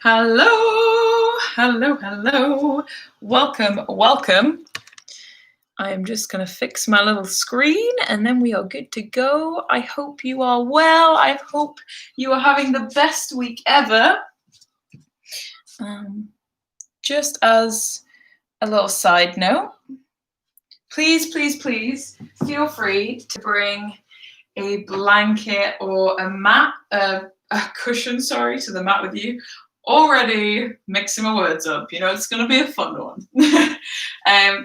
Hello, hello, hello. Welcome, welcome. I am just going to fix my little screen and then we are good to go. I hope you are well. I hope you are having the best week ever. Just as a little side note, please, please, please feel free to bring a blanket or a mat, a cushion, sorry, to the mat with you. Already mixing my words up, you know, it's going to be a fun one.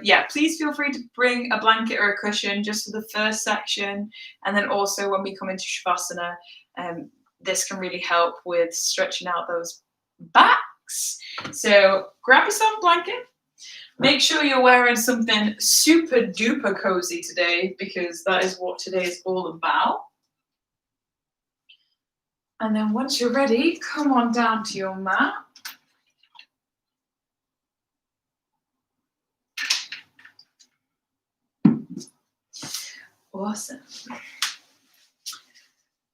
Yeah, please feel free to bring a blanket or a cushion just for the first section. And then also when we come into Shavasana, this can really help with stretching out those backs. So grab yourself a blanket. Make sure you're wearing something super duper cozy today because that is what today is all about. And then once you're ready, come on down to your mat. Awesome.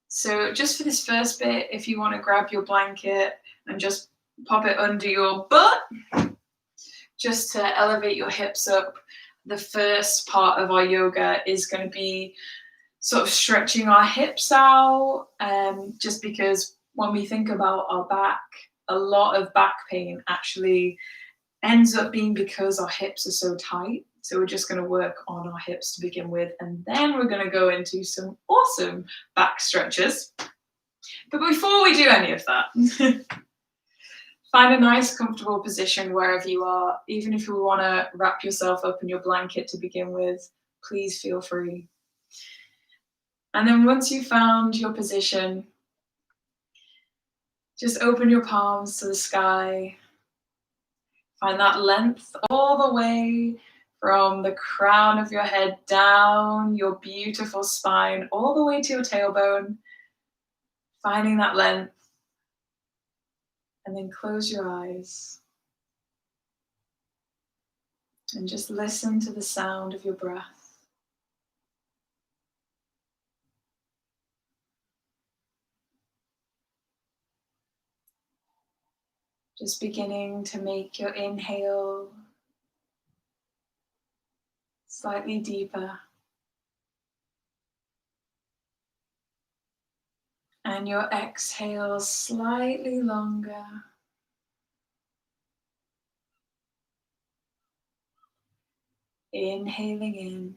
So just for this first bit, if you want to grab your blanket and just pop it under your butt, just to elevate your hips up, the first part of our yoga is going to be sort of stretching our hips out, just because when we think about our back, a lot of back pain actually ends up being because our hips are so tight. So we're just going to work on our hips to begin with, and then we're going to go into some awesome back stretches. But before we do any of that, find a nice comfortable position wherever you are. Even if you want to wrap yourself up in your blanket to begin with, please feel free. And then once you've found your position, just open your palms to the sky. Find that length all the way from the crown of your head down your beautiful spine, all the way to your tailbone. Finding that length. And then close your eyes. And just listen to the sound of your breath. Just beginning to make your inhale slightly deeper. And your exhale slightly longer. Inhaling in.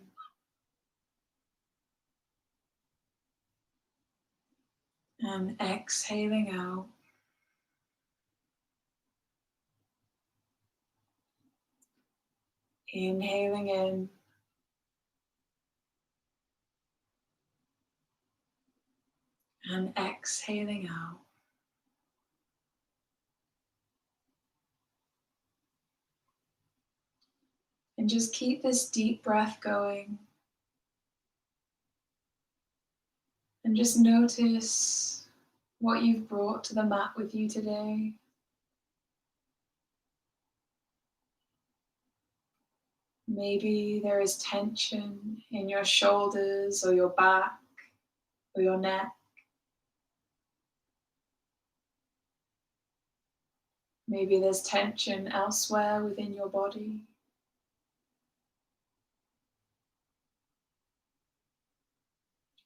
And exhaling out. Inhaling in. And exhaling out. And just keep this deep breath going. And just notice what you've brought to the mat with you today. Maybe there is tension in your shoulders or your back or your neck. Maybe there's tension elsewhere within your body.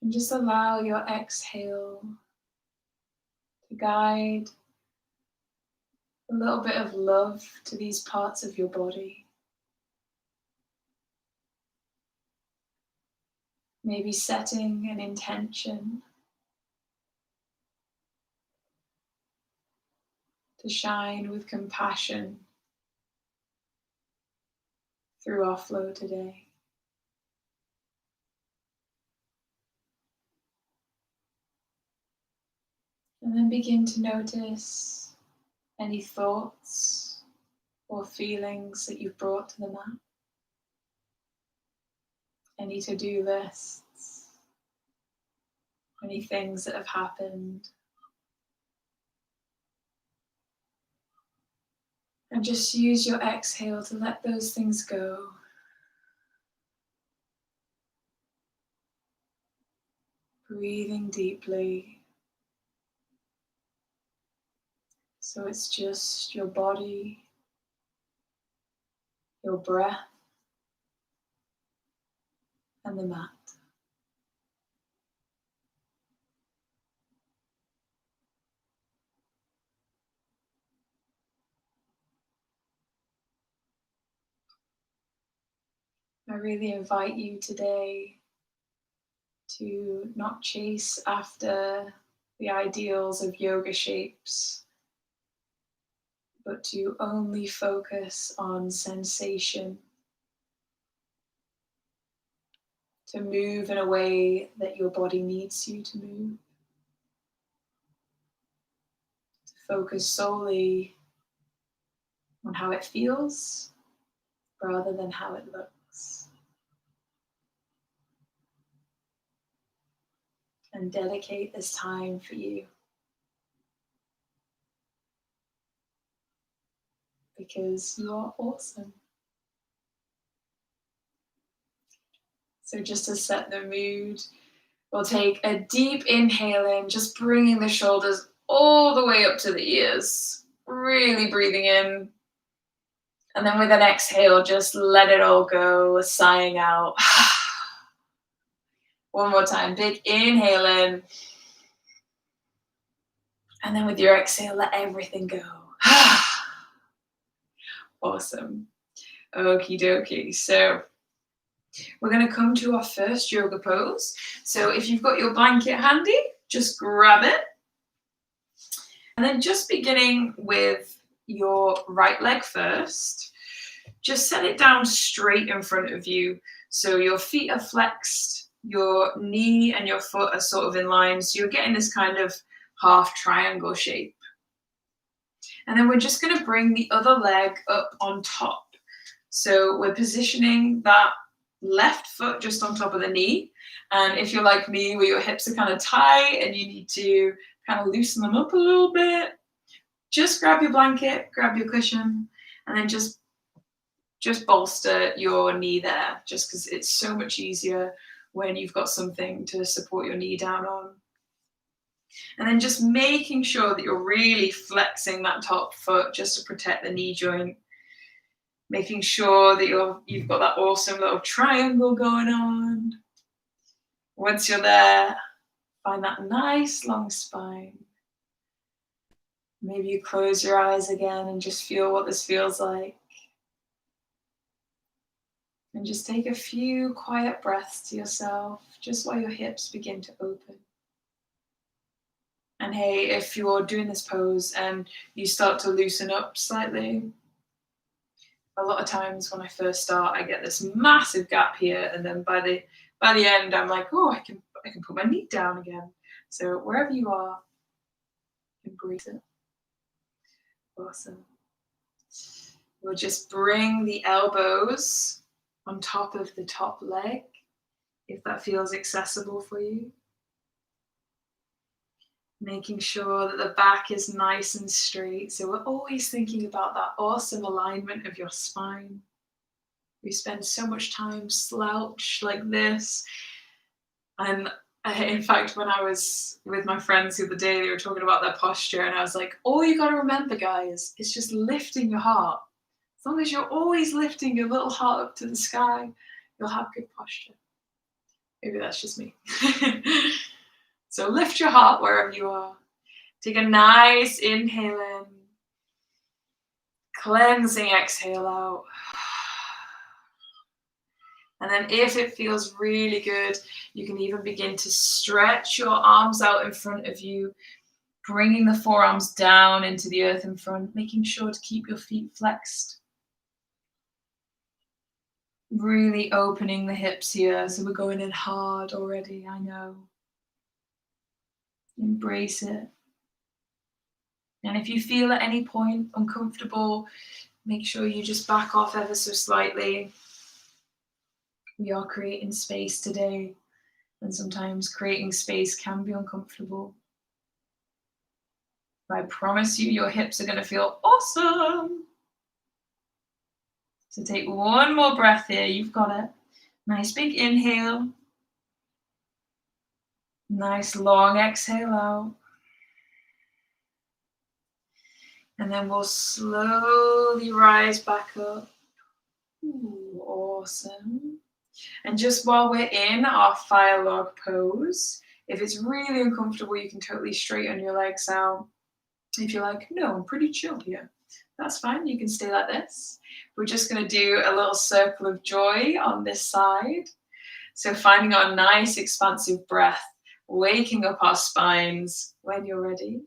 And just allow your exhale to guide a little bit of love to these parts of your body. Maybe setting an intention to shine with compassion through our flow today. And then begin to notice any thoughts or feelings that you've brought to the mat. Any to-do lists, any things that have happened. And just use your exhale to let those things go. Breathing deeply. So it's just your body, your breath, and the mat. I really invite you today to not chase after the ideals of yoga shapes, but to only focus on sensation, to move in a way that your body needs you to move, to focus solely on how it feels rather than how it looks, and dedicate this time for you, because you are awesome. So just to set the mood, we'll take a deep inhale in, just bringing the shoulders all the way up to the ears, really breathing in. And then with an exhale, just let it all go, sighing out. One more time, big inhale in. And then with your exhale, let everything go. Awesome. Okie dokie. So we're going to come to our first yoga pose. So if you've got your blanket handy, just grab it. And then just beginning with your right leg first, just set it down straight in front of you. So your feet are flexed, your knee and your foot are sort of in line. So you're getting this kind of half triangle shape. And then we're just going to bring the other leg up on top. So we're positioning that left foot just on top of the knee. And if you're like me, where your hips are kind of tight and you need to kind of loosen them up a little bit, just grab your blanket, grab your cushion, and then just bolster your knee there, just because it's so much easier when you've got something to support your knee down on. And then just making sure that you're really flexing that top foot just to protect the knee joint. Making sure that you've got that awesome little triangle going on. Once you're there, find that nice long spine. Maybe you close your eyes again and just feel what this feels like. And just take a few quiet breaths to yourself, just while your hips begin to open. And hey, if you're doing this pose and you start to loosen up slightly, a lot of times when I first start, I get this massive gap here, and then by the end, I'm like, oh, I can put my knee down again. So wherever you are, embrace it. Awesome. We'll just bring the elbows on top of the top leg, if that feels accessible for you. Making sure that the back is nice and straight. So we're always thinking about that awesome alignment of your spine. We spend so much time slouched like this. And in fact, when I was with my friends the other day, they were talking about their posture, and I was like, all you got to remember, guys, is just lifting your heart. As long as you're always lifting your little heart up to the sky, you'll have good posture. Maybe that's just me. So lift your heart wherever you are. Take a nice inhale in. Cleansing exhale out. And then if it feels really good, you can even begin to stretch your arms out in front of you, bringing the forearms down into the earth in front, making sure to keep your feet flexed. Really opening the hips here. So we're going in hard already, I know. Embrace it. And if you feel at any point uncomfortable, make sure you just back off ever so slightly. We are creating space today, and sometimes creating space can be uncomfortable. But I promise you, your hips are going to feel awesome. So take one more breath here. You've got it. Nice big inhale. Nice long exhale out. And then we'll slowly rise back up. Ooh, awesome. And just while we're in our fire log pose, if it's really uncomfortable, you can totally straighten your legs out. If you're like, no, I'm pretty chill here, that's fine. You can stay like this. We're just going to do a little circle of joy on this side. So finding our nice expansive breath, waking up our spines. When you're ready,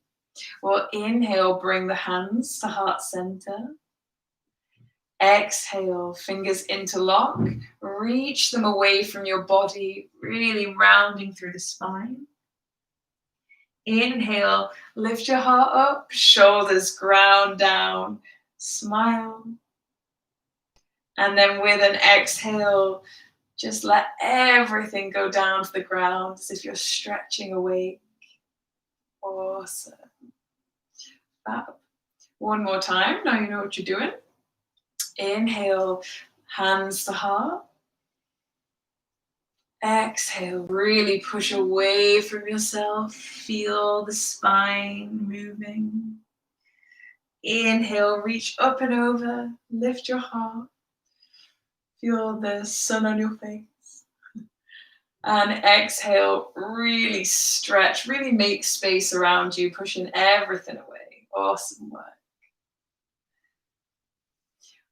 we'll inhale, bring the hands to heart center. Exhale, fingers interlock, reach them away from your body, really rounding through the spine. Inhale, lift your heart up, shoulders ground down, smile. And then with an exhale, just let everything go down to the ground as if you're stretching awake. Awesome. Fab. One more time, now you know what you're doing. Inhale, hands to heart. Exhale, really push away from yourself. Feel the spine moving. Inhale, reach up and over. Lift your heart. Feel the sun on your face. And exhale, really stretch, really make space around you, pushing everything away. Awesome work.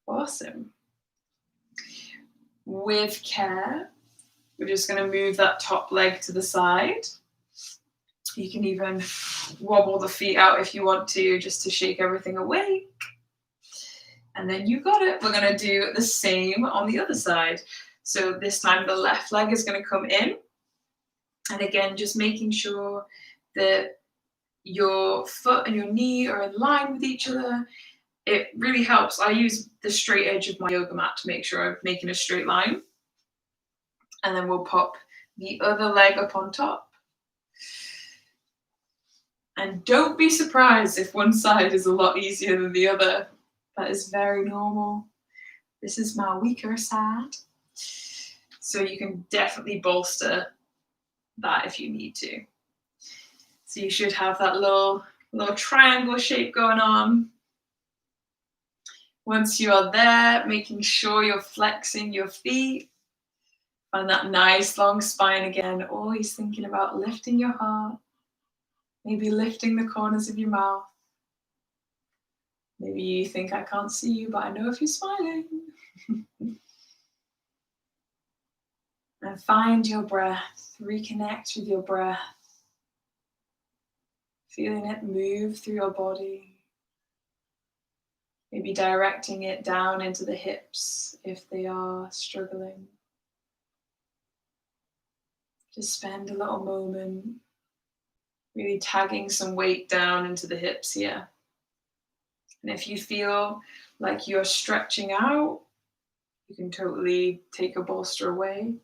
Awesome. With care, we're just going to move that top leg to the side. You can even wobble the feet out if you want to, just to shake everything awake. And then you got it. We're going to do the same on the other side. So this time the left leg is going to come in. And again, just making sure that your foot and your knee are in line with each other. It really helps. I use the straight edge of my yoga mat to make sure I'm making a straight line. And then we'll pop the other leg up on top. And don't be surprised if one side is a lot easier than the other. That is very normal. This is my weaker side. So you can definitely bolster that if you need to. So you should have that little triangle shape going on. Once you are there, making sure you're flexing your feet. Find that nice long spine again. Always thinking about lifting your heart. Maybe lifting the corners of your mouth. Maybe you think I can't see you, but I know if you're smiling. And find your breath. Reconnect with your breath. Feeling it move through your body. Maybe directing it down into the hips if they are struggling. Just spend a little moment really tagging some weight down into the hips here. And if you feel like you're stretching out, you can totally take a bolster away.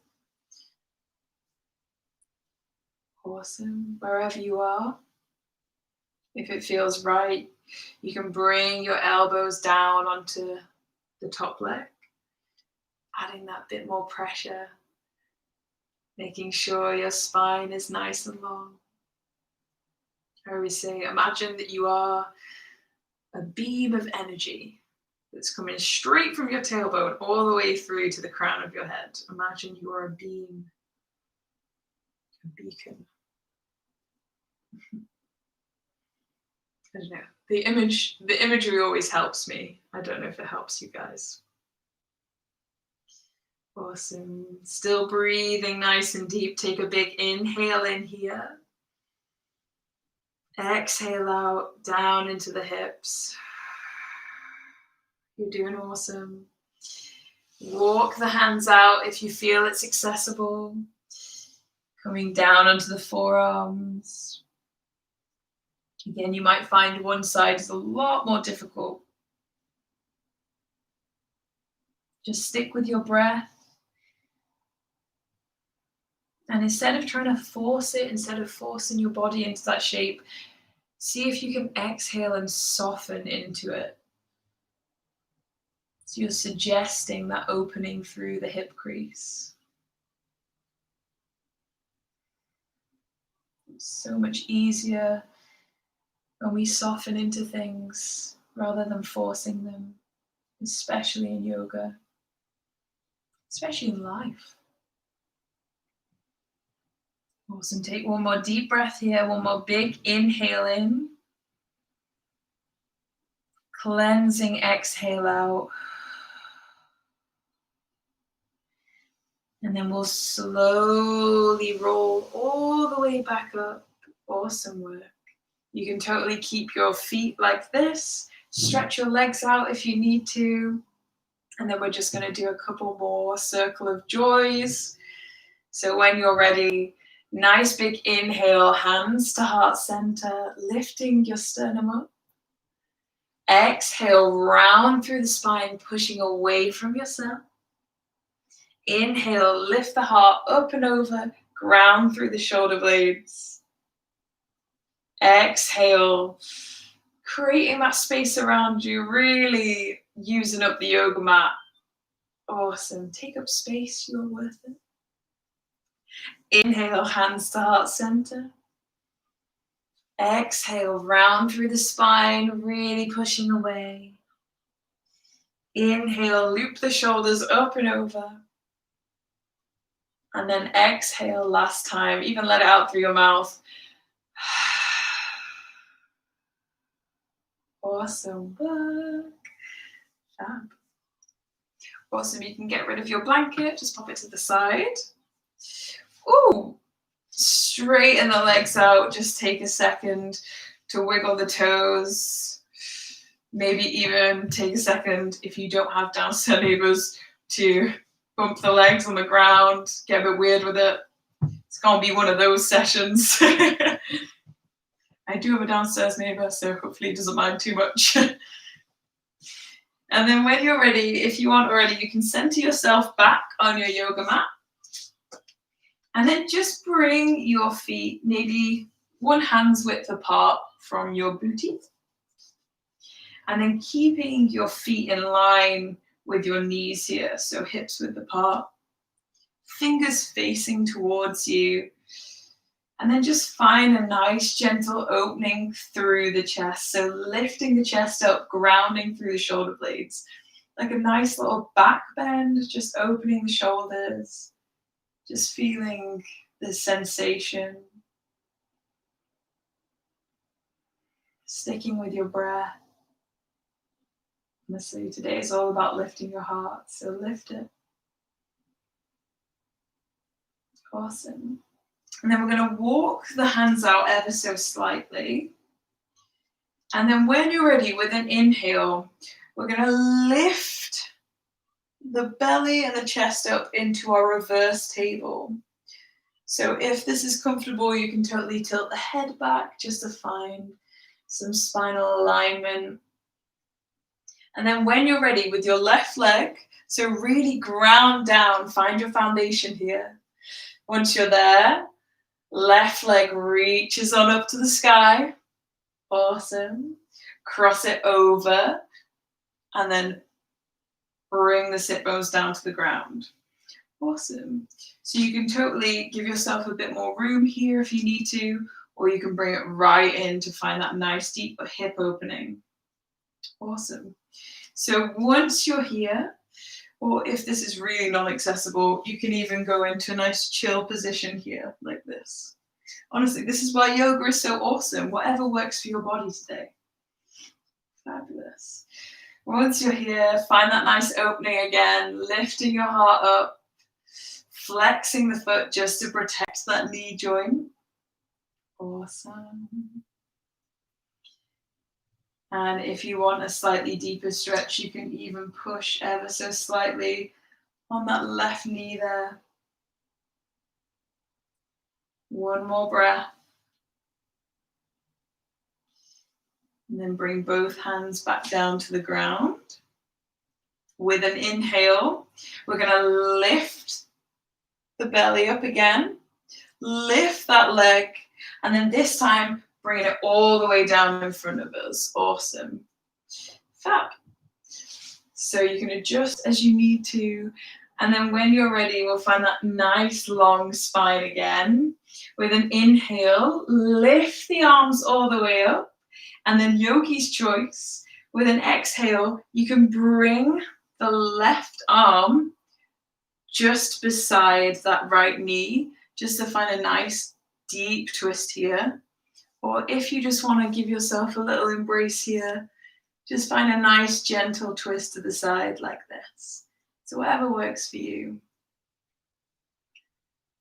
Awesome. Wherever you are, if it feels right, you can bring your elbows down onto the top leg, adding that bit more pressure, making sure your spine is nice and long. I always say, imagine that you are a beam of energy that's coming straight from your tailbone all the way through to the crown of your head. Imagine you are a beam, a beacon. I don't know. The imagery always helps me. I don't know if it helps you guys. Awesome. Still breathing nice and deep. Take a big inhale in here. Exhale out, down into the hips. You're doing awesome. Walk the hands out if you feel it's accessible. Coming down onto the forearms. Again, you might find one side is a lot more difficult. Just stick with your breath. And instead of trying to force it, instead of forcing your body into that shape, see if you can exhale and soften into it. So you're suggesting that opening through the hip crease. It's so much easier when we soften into things. rather than forcing them, especially in yoga, especially in life. Awesome. Take one more deep breath here. One more big inhale in. Cleansing exhale out. And then we'll slowly roll all the way back up. Awesome work. You can totally keep your feet like this. Stretch your legs out if you need to. And then we're just going to do a couple more circle of joys. So when you're ready, nice big inhale, hands to heart center, lifting your sternum up. Exhale, round through the spine, pushing away from yourself. Inhale, lift the heart up and over, ground through the shoulder blades. Exhale, creating that space around you, really using up the yoga mat. Awesome. Take up space, you're worth it. Inhale, hands to heart center. Exhale, round through the spine, really pushing away. Inhale, loop the shoulders up and over. And then exhale, last time. Even let it out through your mouth. Awesome work. Fab. Awesome, you can get rid of your blanket. Just pop it to the side. Ooh. Straighten the legs out. Just take a second to wiggle the toes. Maybe even take a second, if you don't have downstairs neighbors, to bump the legs on the ground, get a bit weird with it. It's going to be one of those sessions. I do have a downstairs neighbor, so hopefully he doesn't mind too much. And then when you're ready, if you aren't already, you can center yourself back on your yoga mat. And then just bring your feet maybe one hand's width apart from your booty. And then keeping your feet in line with your knees here, so hips width apart. Fingers facing towards you. And then just find a nice gentle opening through the chest. So lifting the chest up, grounding through the shoulder blades. Like a nice little back bend, just opening the shoulders. Just feeling the sensation. Sticking with your breath. Honestly, today is all about lifting your heart, so lift it. Awesome. And then we're going to walk the hands out ever so slightly. And then when you're ready, with an inhale, we're going to lift the belly and the chest up into our reverse table. So if this is comfortable, you can totally tilt the head back just to find some spinal alignment. And then when you're ready, with your left leg, so really ground down, find your foundation here. Once you're there, left leg reaches on up to the sky. Awesome. Cross it over and then bring the sit bones down to the ground. Awesome. So you can totally give yourself a bit more room here if you need to, or you can bring it right in to find that nice deep hip opening. Awesome. So once you're here, or if this is really non-accessible, you can even go into a nice chill position here, like this. Honestly, this is why yoga is so awesome. Whatever works for your body today. Fabulous. Once you're here, find that nice opening again, lifting your heart up, flexing the foot just to protect that knee joint. Awesome. And if you want a slightly deeper stretch, you can even push ever so slightly on that left knee there. One more breath. And then bring both hands back down to the ground. With an inhale, we're going to lift the belly up again. Lift that leg. And then this time, bring it all the way down in front of us. Awesome. Fab. So you can adjust as you need to. And then when you're ready, we'll find that nice long spine again. With an inhale, lift the arms all the way up. And then yogi's choice, With an exhale, you can bring the left arm just beside that right knee, just to find a nice deep twist here. Or if you just want to give yourself a little embrace here, just find a nice gentle twist to the side like this. So whatever works for you.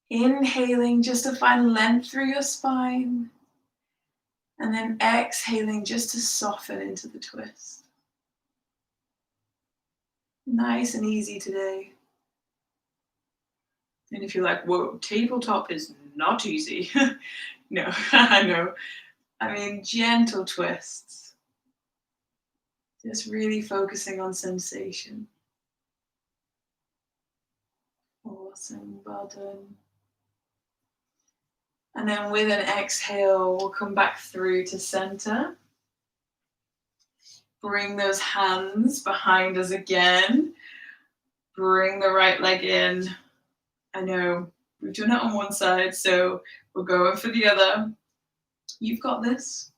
Inhaling just to find length through your spine. And then exhaling just to soften into the twist. Nice and easy today. And if you're like, whoa, tabletop is not easy. No, I know. I mean, gentle twists. Just really focusing on sensation. Awesome, well done. And then with an exhale, we'll come back through to center. Bring those hands behind us again. Bring the right leg in. I know we've done it on one side, so we're going for the other. You've got this.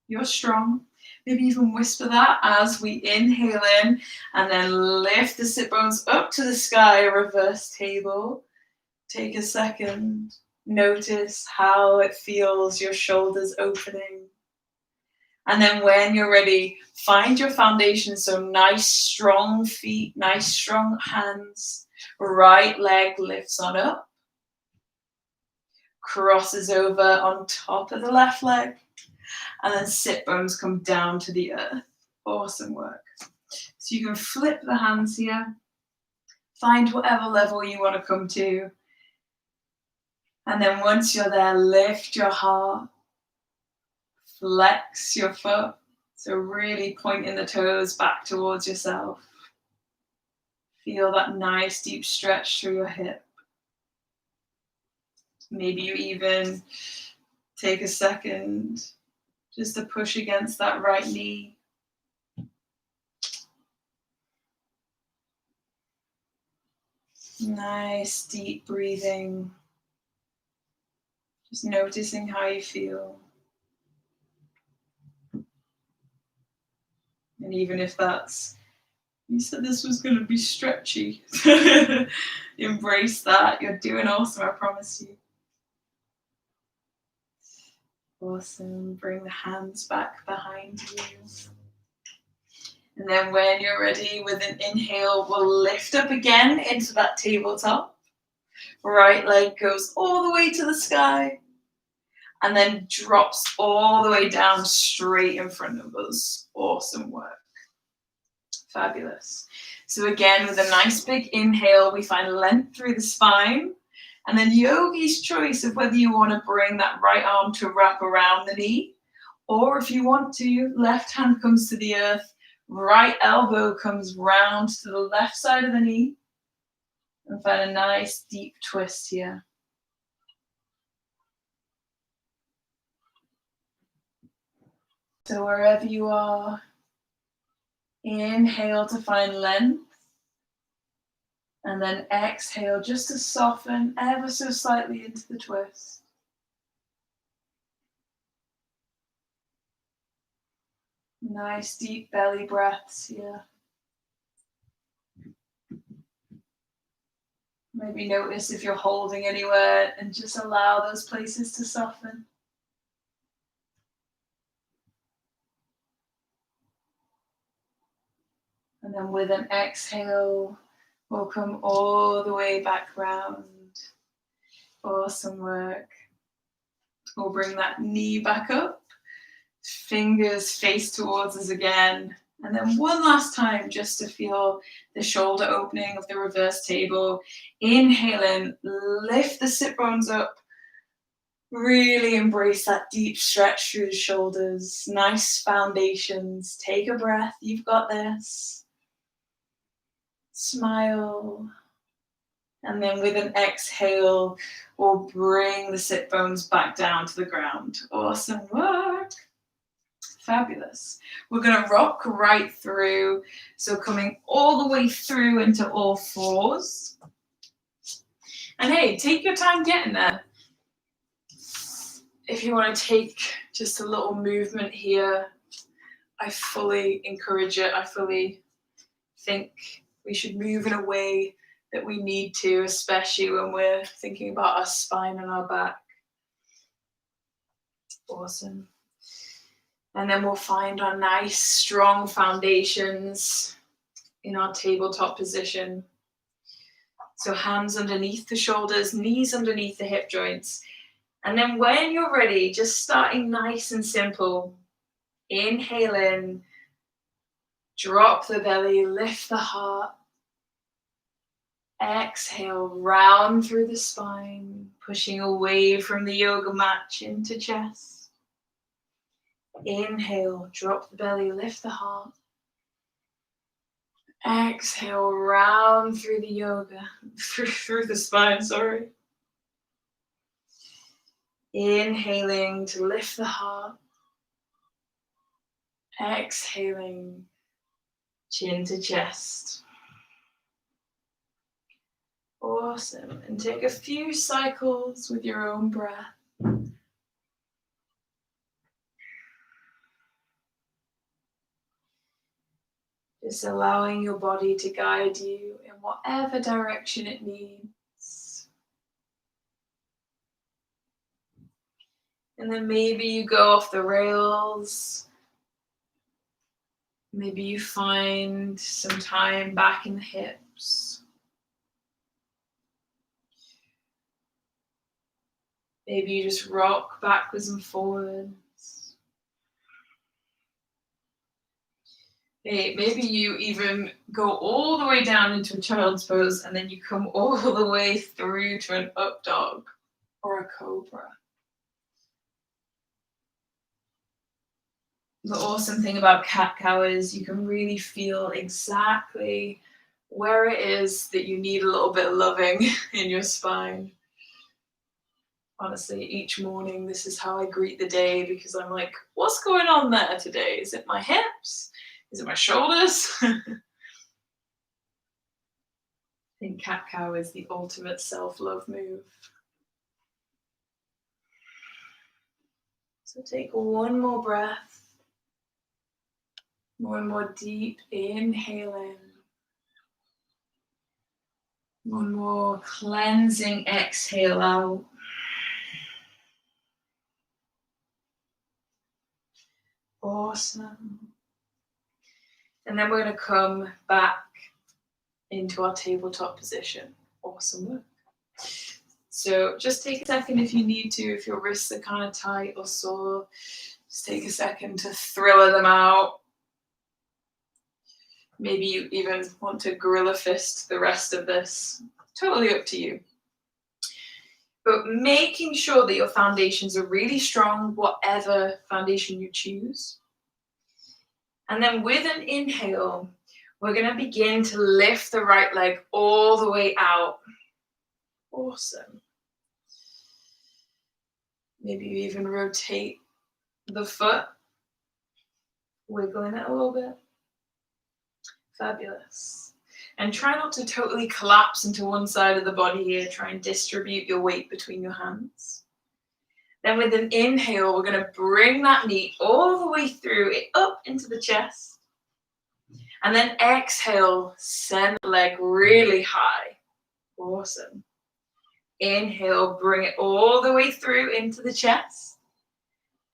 You're strong. Maybe even whisper that as we inhale in and then lift the sit bones up to the sky, reverse table. Take a second. Notice how it feels, your shoulders opening. And then when you're ready, find your foundation. So nice, strong feet, nice, strong hands. Right leg lifts on up. Crosses over on top of the left leg. And then sit bones come down to the earth. Awesome work. So you can flip the hands here. Find whatever level you want to come to. And then once you're there, lift your heart. Flex your foot. So really pointing the toes back towards yourself. Feel that nice deep stretch through your hip. Maybe you even take a second just to push against that right knee. Nice deep breathing. Just noticing how you feel. And even if that's, you said this was going to be stretchy, embrace that. You're doing awesome, I promise you. Awesome. Bring the hands back behind you. And then when you're ready, with an inhale, we'll lift up again into that tabletop. Right leg goes all the way to the sky. And then drops all the way down straight in front of us. Awesome work. Fabulous. So again, with a nice big inhale, we find length through the spine. And then yogi's choice of whether you want to bring that right arm to wrap around the knee. Or if you want to, left hand comes to the earth. Right elbow comes round to the left side of the knee. And find a nice deep twist here. So wherever you are, inhale to find length. And then exhale just to soften ever so slightly into the twist. Nice deep belly breaths here. Maybe notice if you're holding anywhere and just allow those places to soften. And then with an exhale, we'll come all the way back round. Awesome work. We'll bring that knee back up. Fingers face towards us again. And then one last time, just to feel the shoulder opening of the reverse table. Inhale in, lift the sit bones up. Really embrace that deep stretch through the shoulders. Nice foundations. Take a breath. You've got this. Smile. And then with an exhale, we'll bring the sit bones back down to the ground. Awesome work. Fabulous. We're going to rock right through. So coming all the way through into all fours. And hey, take your time getting there. If you want to take just a little movement here, I fully encourage it. I fully think we should move in a way that we need to, especially when we're thinking about our spine and our back. Awesome. And then we'll find our nice, strong foundations in our tabletop position. So hands underneath the shoulders, knees underneath the hip joints. And then when you're ready, just starting nice and simple. Inhale in, drop the belly, lift the heart. Exhale, round through the spine, pushing away from the yoga mat into chest. Inhale, drop the belly, lift the heart. Exhale, round through the yoga, through the spine, sorry. Inhaling to lift the heart. Exhaling, chin to chest. Awesome. And take a few cycles with your own breath. Just allowing your body to guide you in whatever direction it needs. And then maybe you go off the rails. Maybe you find some time back in the hips. Maybe you just rock backwards and forwards. Maybe you even go all the way down into a child's pose and then you come all the way through to an up dog or a cobra. The awesome thing about cat-cow is you can really feel exactly where it is that you need a little bit of loving in your spine. Honestly, each morning, this is how I greet the day because I'm like, what's going on there today? Is it my hips? Is it my shoulders? I think cat-cow is the ultimate self-love move. So take one more breath. One more deep inhale in. One more cleansing exhale out. Awesome. And then we're going to come back into our tabletop position. Awesome work. So just take a second if you need to, if your wrists are kind of tight or sore, just take a second to thriller them out. Maybe you even want to gorilla fist the rest of this. Totally up to you. But making sure that your foundations are really strong, whatever foundation you choose. And then with an inhale, we're going to begin to lift the right leg all the way out. Awesome. Maybe you even rotate the foot, wiggling it a little bit. Fabulous. And try not to totally collapse into one side of the body here. Try and distribute your weight between your hands. Then with an inhale, we're going to bring that knee all the way through it up into the chest. And then exhale, send the leg really high. Awesome. Inhale, bring it all the way through into the chest.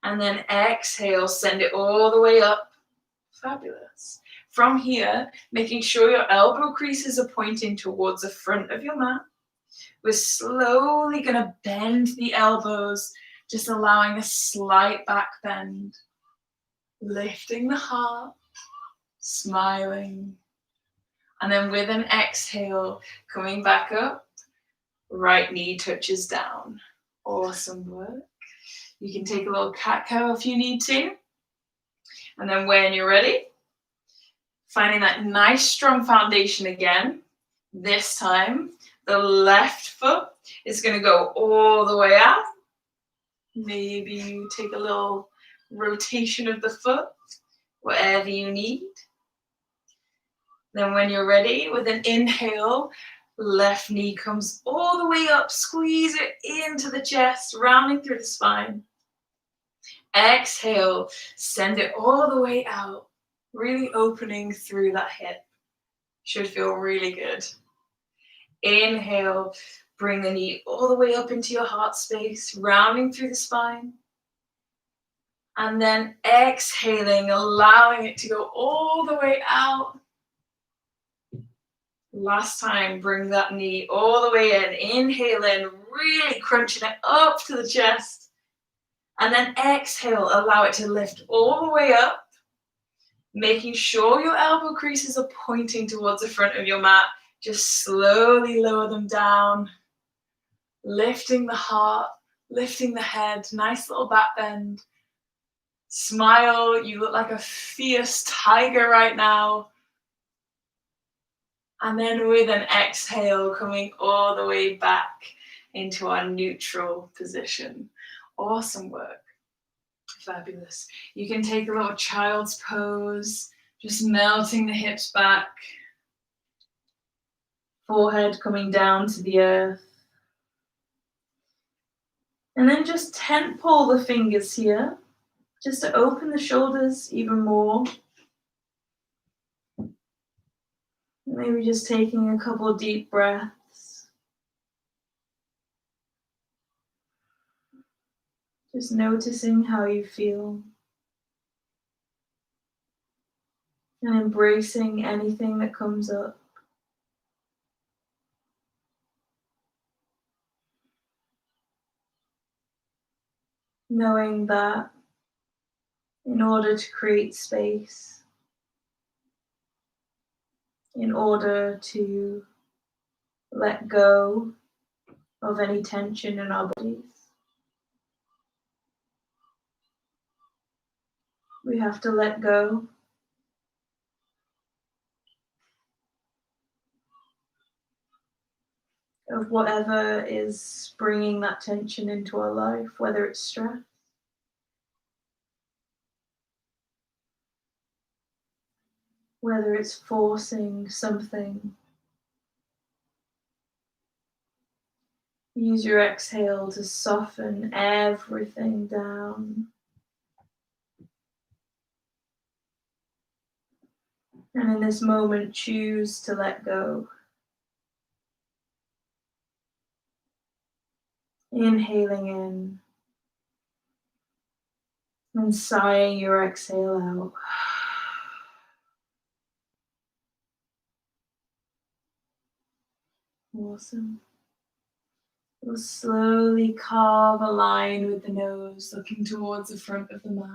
And then exhale, send it all the way up. Fabulous. From here, making sure your elbow creases are pointing towards the front of your mat. We're slowly going to bend the elbows, just allowing a slight back bend. Lifting the heart, smiling. And then with an exhale, coming back up, right knee touches down. Awesome work. You can take a little cat-cow if you need to. And then when you're ready, finding that nice strong foundation again. This time, the left foot is going to go all the way out. Maybe you take a little rotation of the foot, whatever you need. Then when you're ready, with an inhale, left knee comes all the way up. Squeeze it into the chest, rounding through the spine. Exhale, send it all the way out, really opening through that hip. Should feel really good. Inhale, bring the knee all the way up into your heart space, rounding through the spine. And then exhaling, allowing it to go all the way out. Last time, bring that knee all the way in. Inhale in, really crunching it up to the chest. And then exhale, allow it to lift all the way up, making sure your elbow creases are pointing towards the front of your mat. Just slowly lower them down, lifting the heart, lifting the head, nice little back bend. Smile, you look like a fierce tiger right now. And then with an exhale, coming all the way back into our neutral position. Awesome work. Fabulous. You can take a little child's pose, just melting the hips back. Forehead coming down to the earth. And then just tent pull the fingers here, just to open the shoulders even more. Maybe just taking a couple of deep breaths. Just noticing how you feel. And embracing anything that comes up. Knowing that in order to create space, in order to let go of any tension in our bodies, we have to let go of whatever is bringing that tension into our life, whether it's stress, whether it's forcing something. Use your exhale to soften everything down. And in this moment, choose to let go. Inhaling in and sighing your exhale out. Awesome. We'll slowly carve a line with the nose, looking towards the front of the mat.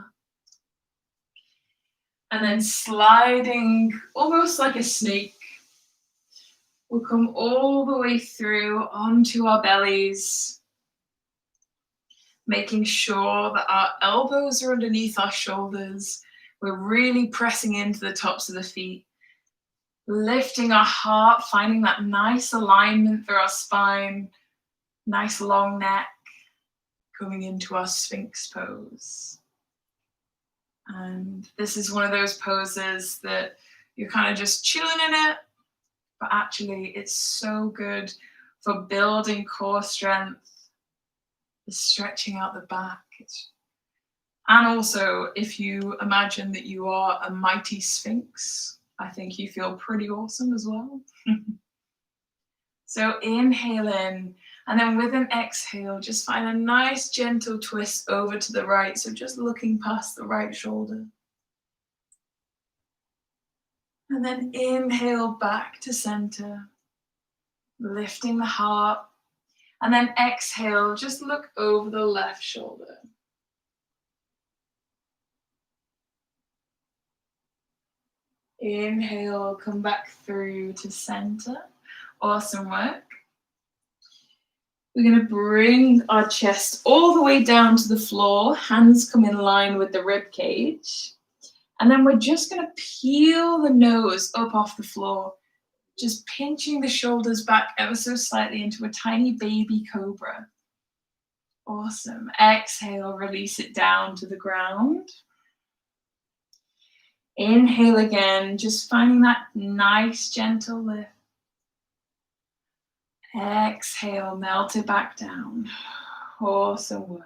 And then sliding almost like a snake, we'll come all the way through onto our bellies, making sure that our elbows are underneath our shoulders. We're really pressing into the tops of the feet, lifting our heart, finding that nice alignment through our spine, nice long neck, coming into our Sphinx pose. And this is one of those poses that you're kind of just chilling in it, but actually it's so good for building core strength, stretching out the back. And also, if you imagine that you are a mighty Sphinx, I think you feel pretty awesome as well. So inhale in, and then with an exhale, just find a nice gentle twist over to the right. So just looking past the right shoulder. And then inhale back to center, lifting the heart. And then exhale, just look over the left shoulder. Inhale, come back through to center. Awesome work. We're going to bring our chest all the way down to the floor. Hands come in line with the rib cage. And then we're just going to peel the nose up off the floor, just pinching the shoulders back ever so slightly into a tiny baby cobra. Awesome. Exhale, release it down to the ground. Inhale again, just finding that nice gentle lift. Exhale, melt it back down. Awesome work.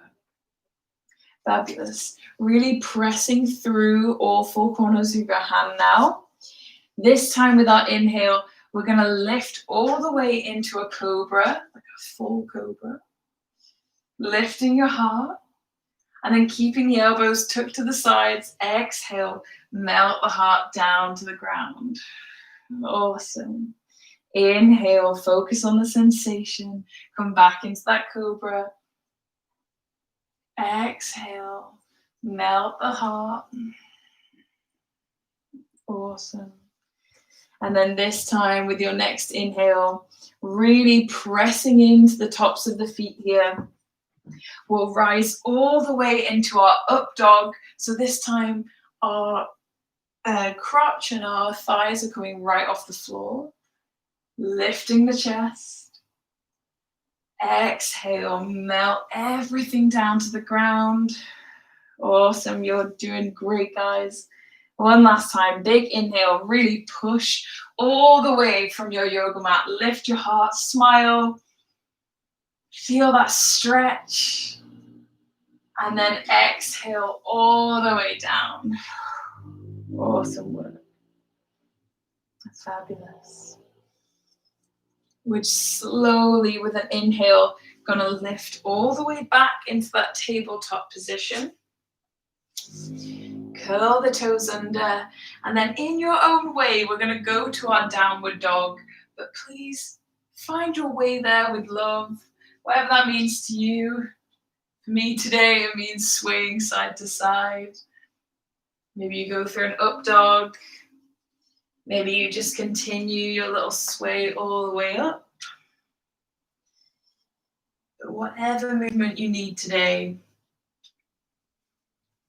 Fabulous. Really pressing through all four corners of your hand now. This time with our inhale, we're going to lift all the way into a cobra, like a full cobra. Lifting your heart. And then keeping the elbows tucked to the sides. Exhale, melt the heart down to the ground. Awesome. Inhale, focus on the sensation. Come back into that cobra. Exhale, melt the heart. Awesome. And then this time with your next inhale, really pressing into the tops of the feet here. We'll rise all the way into our up dog. So this time our crotch and our thighs are coming right off the floor. Lifting the chest. Exhale, melt everything down to the ground. Awesome, you're doing great, guys. One last time, big inhale, really push all the way from your yoga mat. Lift your heart, smile. Feel that stretch. And then exhale all the way down. Awesome work. That's fabulous. Which slowly with an inhale, gonna lift all the way back into that tabletop position. Curl the toes under, and then in your own way, we're gonna go to our downward dog, but please find your way there with love, whatever that means to you. For me today, it means swaying side to side. Maybe you go through an up dog. Maybe you just continue your little sway all the way up. But whatever movement you need today,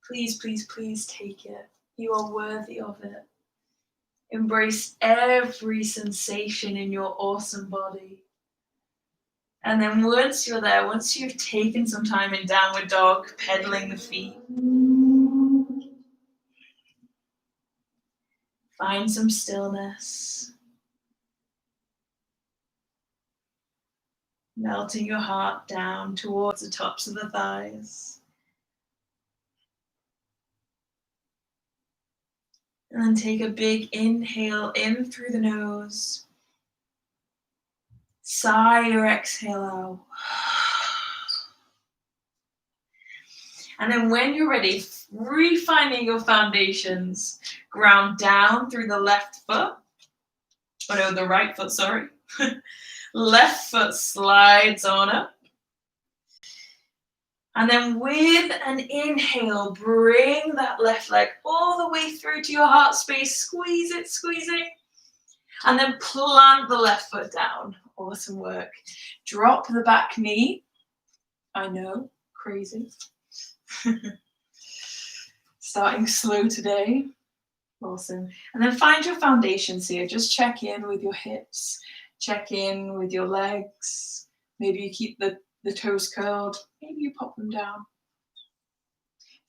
please, please, please take it. You are worthy of it. Embrace every sensation in your awesome body. And then once you're there, once you've taken some time in downward dog, pedaling the feet, find some stillness. Melting your heart down towards the tops of the thighs. And then take a big inhale in through the nose. Sigh or exhale out. And then when you're ready, refinding your foundations, ground down through the left foot. Oh no, the right foot, sorry. Left foot slides on up. And then with an inhale, bring that left leg all the way through to your heart space. Squeeze it, squeezing. And then plant the left foot down. Awesome work. Drop the back knee. I know, crazy. Starting slow today. Awesome. And then find your foundations here. Just check in with your hips. Check in with your legs. Maybe you keep the toes curled. Maybe you pop them down.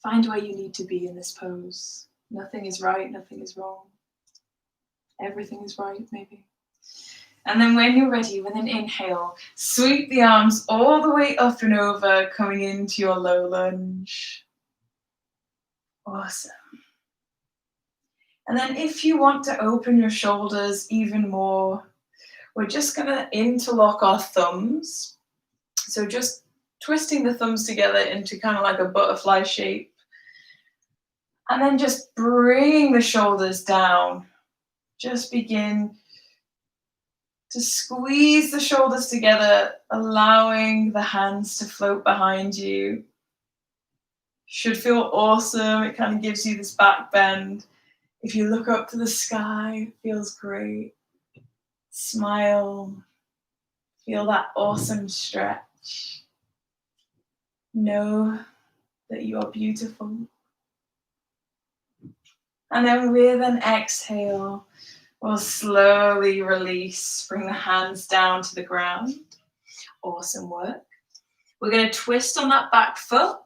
Find where you need to be in this pose. Nothing is right, nothing is wrong. Everything is right, maybe. And then when you're ready, with an inhale, sweep the arms all the way up and over, coming into your low lunge. Awesome. And then if you want to open your shoulders even more, we're just going to interlock our thumbs. So just twisting the thumbs together into kind of like a butterfly shape. And then just bringing the shoulders down. Just begin to squeeze the shoulders together, allowing the hands to float behind you. Should feel awesome. It kind of gives you this back bend. If you look up to the sky, it feels great. Smile. Feel that awesome stretch. Know that you are beautiful. And then with an exhale, we'll slowly release. Bring the hands down to the ground. Awesome work. We're going to twist on that back foot.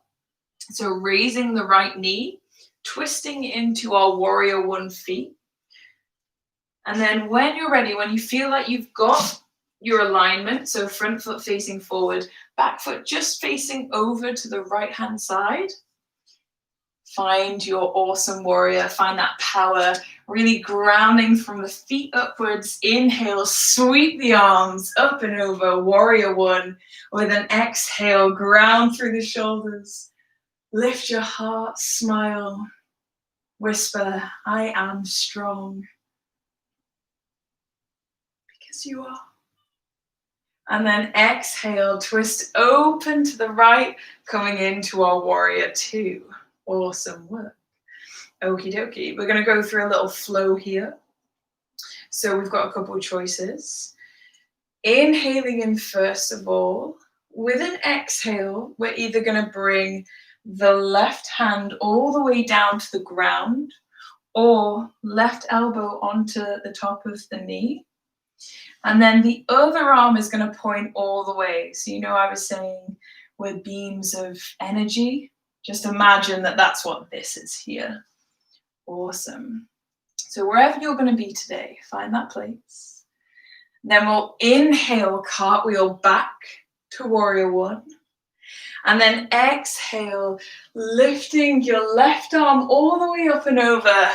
So raising the right knee, twisting into our warrior one feet. And then when you're ready, when you feel like you've got your alignment, so front foot facing forward, back foot just facing over to the right hand side. Find your awesome warrior. Find that power, really grounding from the feet upwards. Inhale, sweep the arms up and over, warrior one. With an exhale, ground through the shoulders. Lift your heart, smile. Whisper, I am strong. Because you are. And then exhale, twist open to the right, coming into our warrior two. Awesome work. Okie dokie. We're going to go through a little flow here. So we've got a couple of choices. Inhaling in first of all. With an exhale, we're either going to bring the left hand all the way down to the ground or left elbow onto the top of the knee. And then the other arm is going to point all the way. So you know I was saying we're beams of energy. Just imagine that that's what this is here. Awesome. So wherever you're going to be today, find that place. Then we'll inhale, cartwheel back to warrior one. And then exhale, lifting your left arm all the way up and over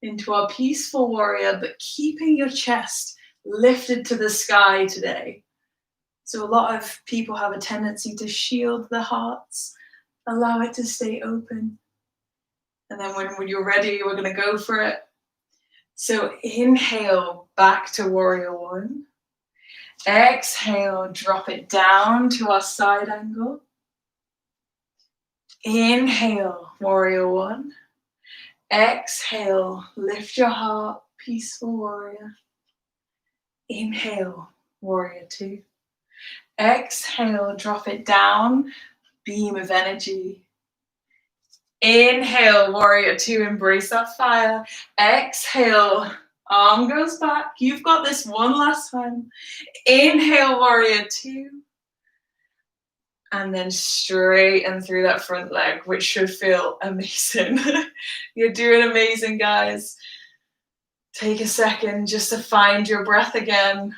into our peaceful warrior, but keeping your chest lifted to the sky today. So a lot of people have a tendency to shield their hearts, allow it to stay open. And then when you're ready, we're going to go for it. So inhale, back to warrior one. Exhale, drop it down to our side angle. Inhale, warrior one. Exhale, lift your heart, peaceful warrior. Inhale, warrior two. Exhale, drop it down, beam of energy. Inhale, warrior two, embrace that fire. Exhale, arm goes back. You've got this one last time. Inhale, warrior two. And then straighten through that front leg, which should feel amazing. You're doing amazing, guys. Take a second just to find your breath again.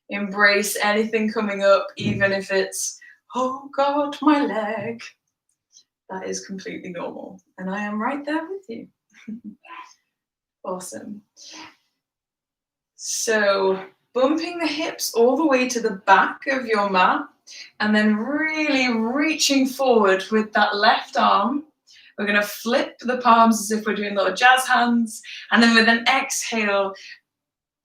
Embrace anything coming up, even if it's, oh God, my leg. That is completely normal. And I am right there with you. Awesome. So bumping the hips all the way to the back of your mat, and then really reaching forward with that left arm. We're going to flip the palms as if we're doing little jazz hands. And then with an exhale,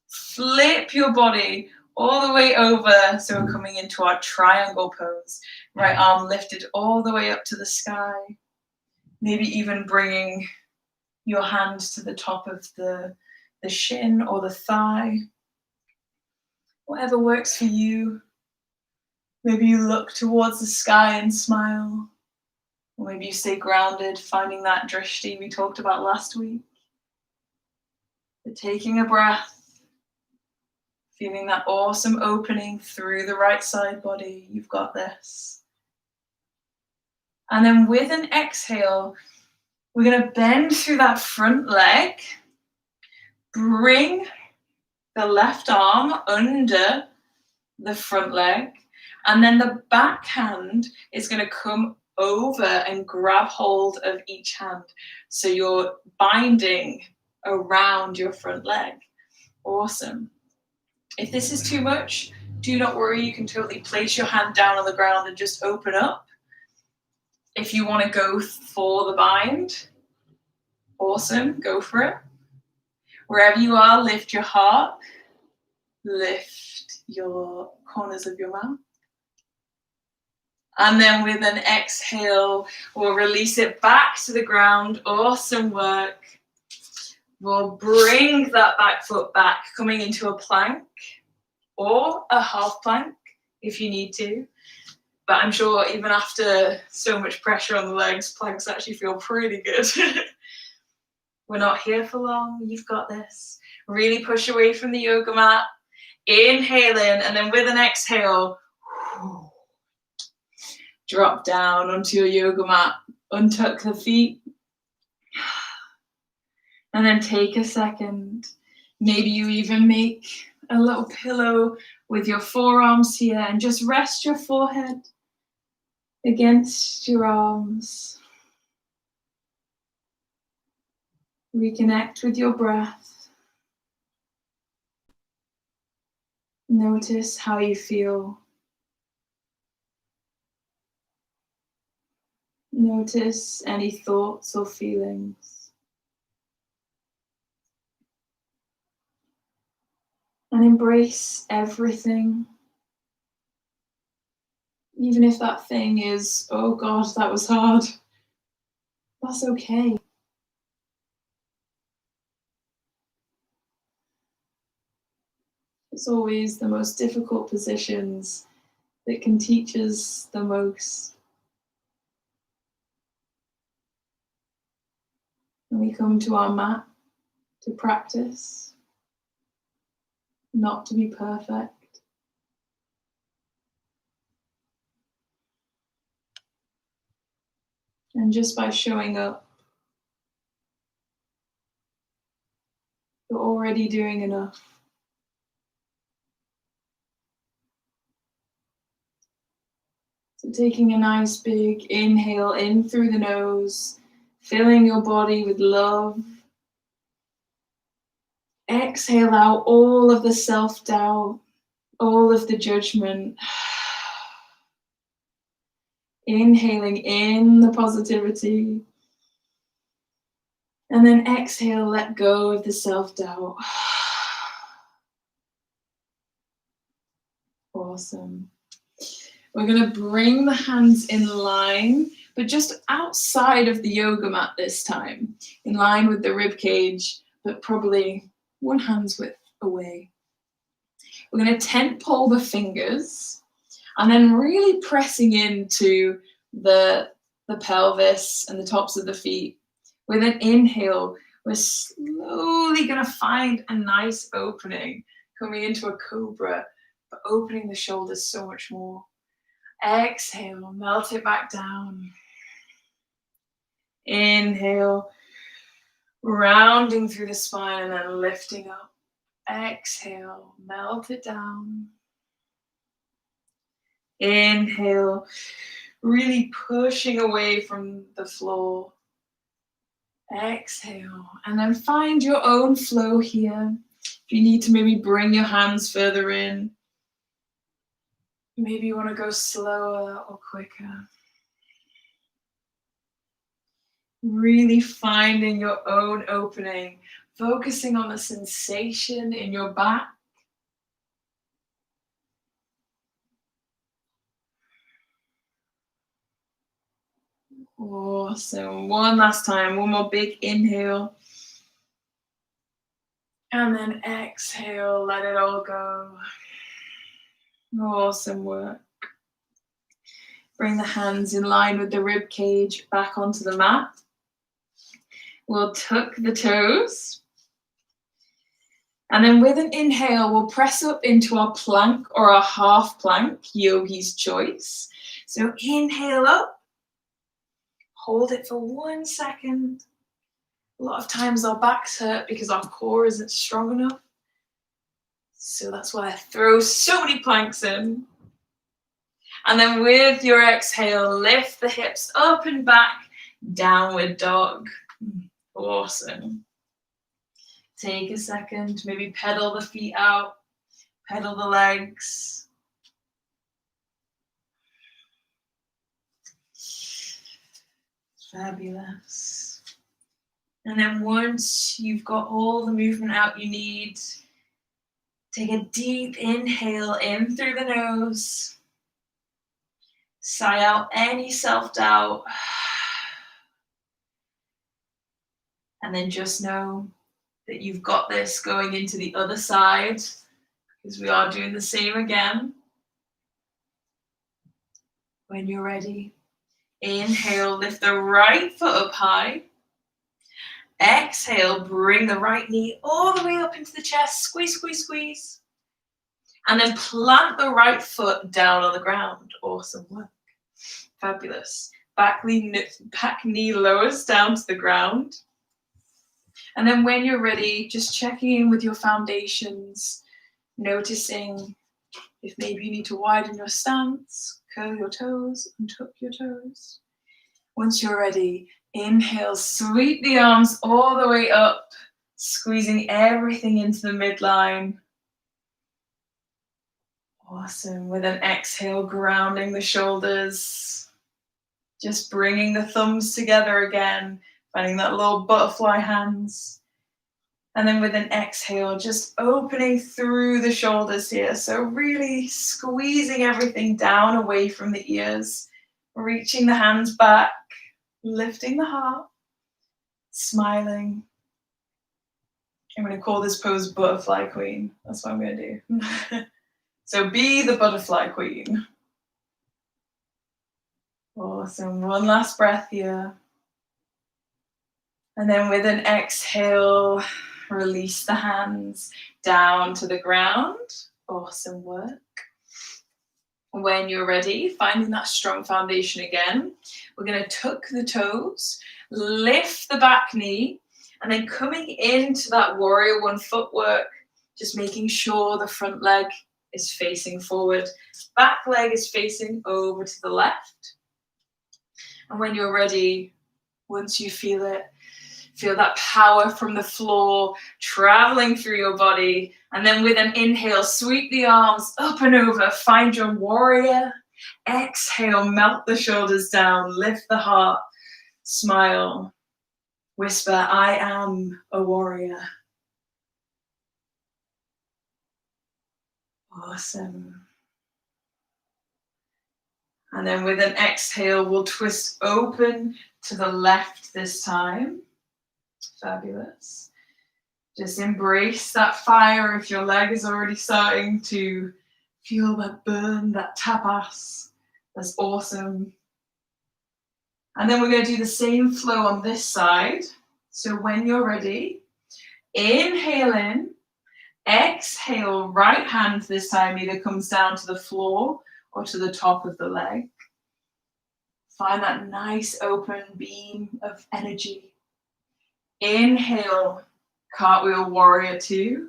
flip your body all the way over. So we're coming into our triangle pose. Right arm lifted all the way up to the sky. Maybe even bringing your hand to the top of the shin or the thigh. Whatever works for you. Maybe you look towards the sky and smile. Or maybe you stay grounded, finding that drishti we talked about last week. But taking a breath, feeling that awesome opening through the right side body. You've got this. And then with an exhale, we're going to bend through that front leg. Bring the left arm under the front leg. And then the back hand is going to come over and grab hold of each hand. So you're binding around your front leg. Awesome. If this is too much, do not worry. You can totally place your hand down on the ground and just open up. If you want to go for the bind, awesome, go for it. Wherever you are, lift your heart, lift your corners of your mouth. And then with an exhale, we'll release it back to the ground. Awesome work. We'll bring that back foot back, coming into a plank or a half plank if you need to. But I'm sure even after so much pressure on the legs, planks actually feel pretty good. We're not here for long. You've got this. Really push away from the yoga mat. Inhale in, and then with an exhale, drop down onto your yoga mat. Untuck the feet. And then take a second. Maybe you even make a little pillow with your forearms here and just rest your forehead against your arms. Reconnect with your breath. Notice how you feel. Notice any thoughts or feelings. And embrace everything. Even if that thing is, oh God, that was hard. That's okay. It's always the most difficult positions that can teach us the most. When we come to our mat to practice, not to be perfect. And just by showing up, you're already doing enough. So taking a nice big inhale in through the nose, filling your body with love. Exhale out all of the self-doubt, all of the judgment. Inhaling in the positivity. And then exhale, let go of the self-doubt. Awesome. We're going to bring the hands in line, but just outside of the yoga mat this time, in line with the rib cage, but probably one hand's width away. We're going to tent pole the fingers and then really pressing into the pelvis and the tops of the feet. With an inhale, we're slowly going to find a nice opening, coming into a cobra, but opening the shoulders so much more. Exhale, melt it back down. Inhale, rounding through the spine and then lifting up. Exhale, melt it down. Inhale, really pushing away from the floor. Exhale, and then find your own flow here. If you need to maybe bring your hands further in, maybe you want to go slower or quicker. Really finding your own opening, focusing on the sensation in your back. Awesome. One last time, one more big inhale. And then exhale, let it all go. Awesome work. Bring the hands in line with the rib cage back onto the mat. We'll tuck the toes. And then with an inhale, we'll press up into our plank or our half plank, yogi's choice. So inhale up. Hold it for 1 second. A lot of times our backs hurt because our core isn't strong enough. So that's why I throw so many planks in. And then with your exhale, lift the hips up and back, downward dog. Awesome. Take a second, maybe pedal the feet out, pedal the legs. Fabulous. And then once you've got all the movement out you need, take a deep inhale in through the nose. Sigh out any self-doubt. And then just know that you've got this going into the other side, because we are doing the same again. When you're ready, inhale, lift the right foot up high. Exhale, bring the right knee all the way up into the chest. Squeeze, squeeze, squeeze. And then plant the right foot down on the ground. Awesome work. Fabulous. Back knee lowers down to the ground. And then when you're ready, just checking in with your foundations, noticing if maybe you need to widen your stance, curl your toes and tuck your toes. Once you're ready, Inhale, sweep the arms all the way up, squeezing everything into the midline. Awesome. With an exhale, grounding the shoulders. Just bringing the thumbs together again, finding that little butterfly hands. And then with an exhale, just opening through the shoulders here. So really squeezing everything down away from the ears, reaching the hands back, lifting the heart, smiling. I'm going to call this pose Butterfly Queen. That's what I'm going to do. So be the Butterfly Queen. Awesome. One last breath here. And then with an exhale, release the hands down to the ground. Awesome work. When you're ready, finding that strong foundation again, we're going to tuck the toes, lift the back knee, and then coming into that warrior one footwork, just making sure the front leg is facing forward, back leg is facing over to the left. And when you're ready, once you feel it, feel that power from the floor traveling through your body. And then with an inhale, sweep the arms up and over, find your warrior. Exhale, melt the shoulders down, lift the heart, smile. Whisper, I am a warrior. Awesome. And then with an exhale, we'll twist open to the left this time. Fabulous. Just embrace that fire if your leg is already starting to feel that burn, that tapas. That's awesome. And then we're going to do the same flow on this side. So when you're ready, inhale in, exhale, right hand this time either comes down to the floor or to the top of the leg. Find that nice open beam of energy. Inhale, cartwheel warrior two.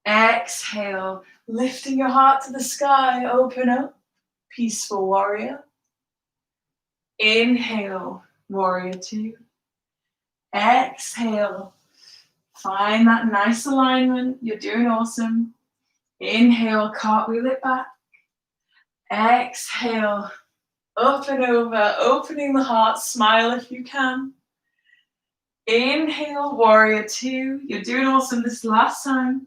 Exhale, lifting your heart to the sky, open up, peaceful warrior. Inhale, warrior two. Exhale, find that nice alignment. You're doing awesome. Inhale, cartwheel it back. Exhale, up and over, opening the heart, smile if you can. Inhale, warrior two. You're doing awesome this last time.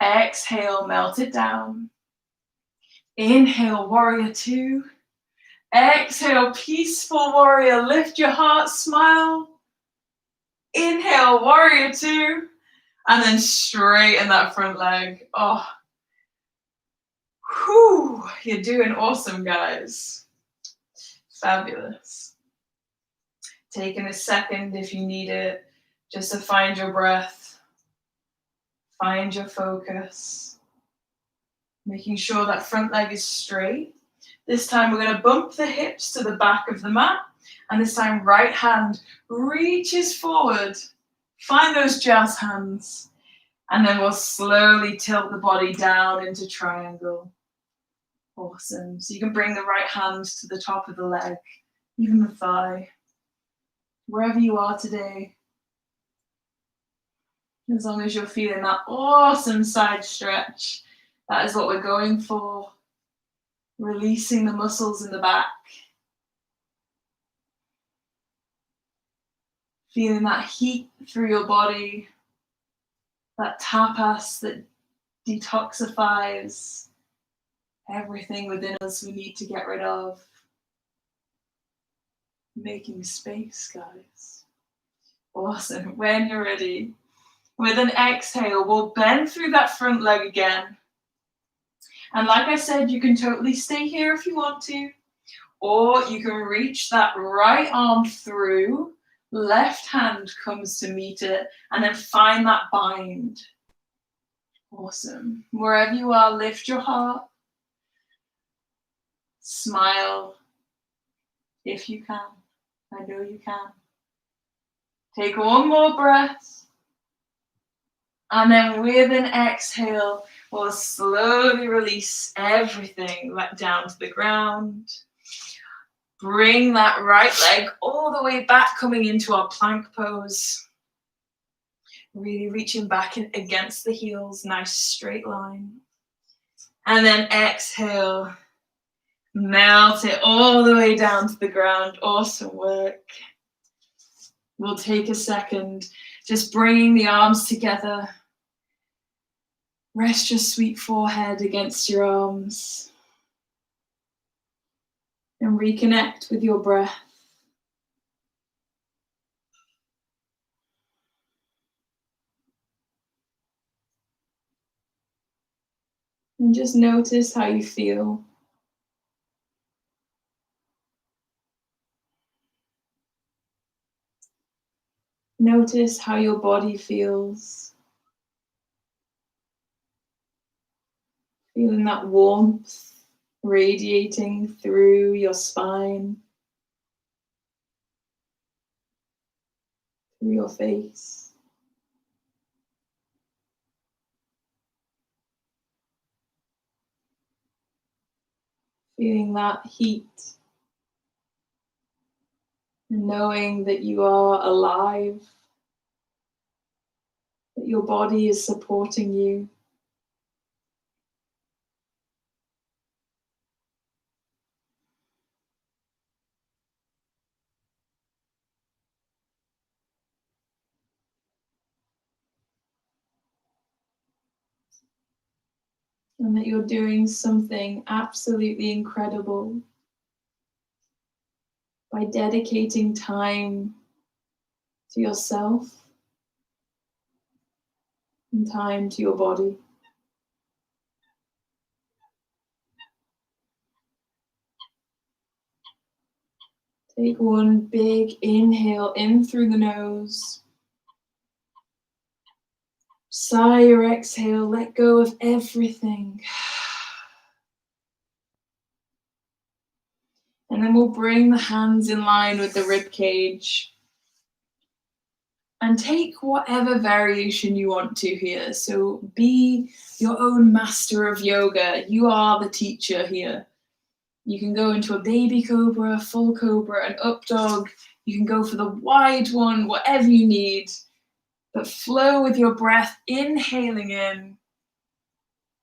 Exhale, melt it down. Inhale, warrior two. Exhale, peaceful warrior. Lift your heart, smile. Inhale, warrior two. And then straighten that front leg. Oh, whew, you're doing awesome, guys. Fabulous. Taking a second if you need it, just to find your breath, find your focus, making sure that front leg is straight. This time we're going to bump the hips to the back of the mat, and this time right hand reaches forward. Find those jazz hands, and then we'll slowly tilt the body down into triangle. Awesome. So you can bring the right hand to the top of the leg, even the thigh. Wherever you are today, as long as you're feeling that awesome side stretch, that is what we're going for. Releasing the muscles in the back. Feeling that heat through your body, that tapas that detoxifies everything within us we need to get rid of. Making space, guys. Awesome. When you're ready, with an exhale, we'll bend through that front leg again. And like I said, you can totally stay here if you want to, or you can reach that right arm through, left hand comes to meet it, and then find that bind. Awesome. Wherever you are, lift your heart. Smile if you can. I know you can. Take one more breath. And then with an exhale, we'll slowly release everything back down to the ground. Bring that right leg all the way back, coming into our plank pose. Really reaching back against the heels, nice straight line. And then exhale, melt it all the way down to the ground. Awesome work. We'll take a second, just bringing the arms together. Rest your sweet forehead against your arms. And reconnect with your breath. And just notice how you feel. Notice how your body feels. Feeling that warmth radiating through your spine, through your face. Feeling that heat. And knowing that you are alive, that your body is supporting you. And that you're doing something absolutely incredible by dedicating time to yourself and time to your body. Take one big inhale in through the nose. Sigh your exhale, let go of everything. And then we'll bring the hands in line with the rib cage. And take whatever variation you want to here. So be your own master of yoga. You are the teacher here. You can go into a baby cobra, full cobra, an up dog. You can go for the wide one, whatever you need. But flow with your breath, inhaling in,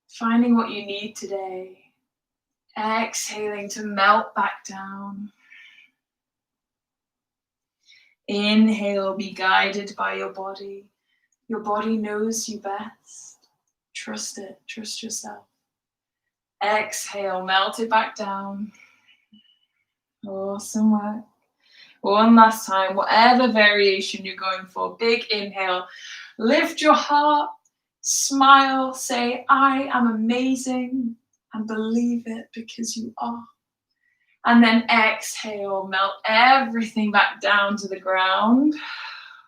finding what you need today. Exhaling to melt back down. Inhale, be guided by your body. Your body knows you best. Trust it, trust yourself. Exhale, melt it back down. Awesome work. One last time, whatever variation you're going for. Big inhale, lift your heart, smile, say, I am amazing, and believe it because you are. And then exhale, melt everything back down to the ground.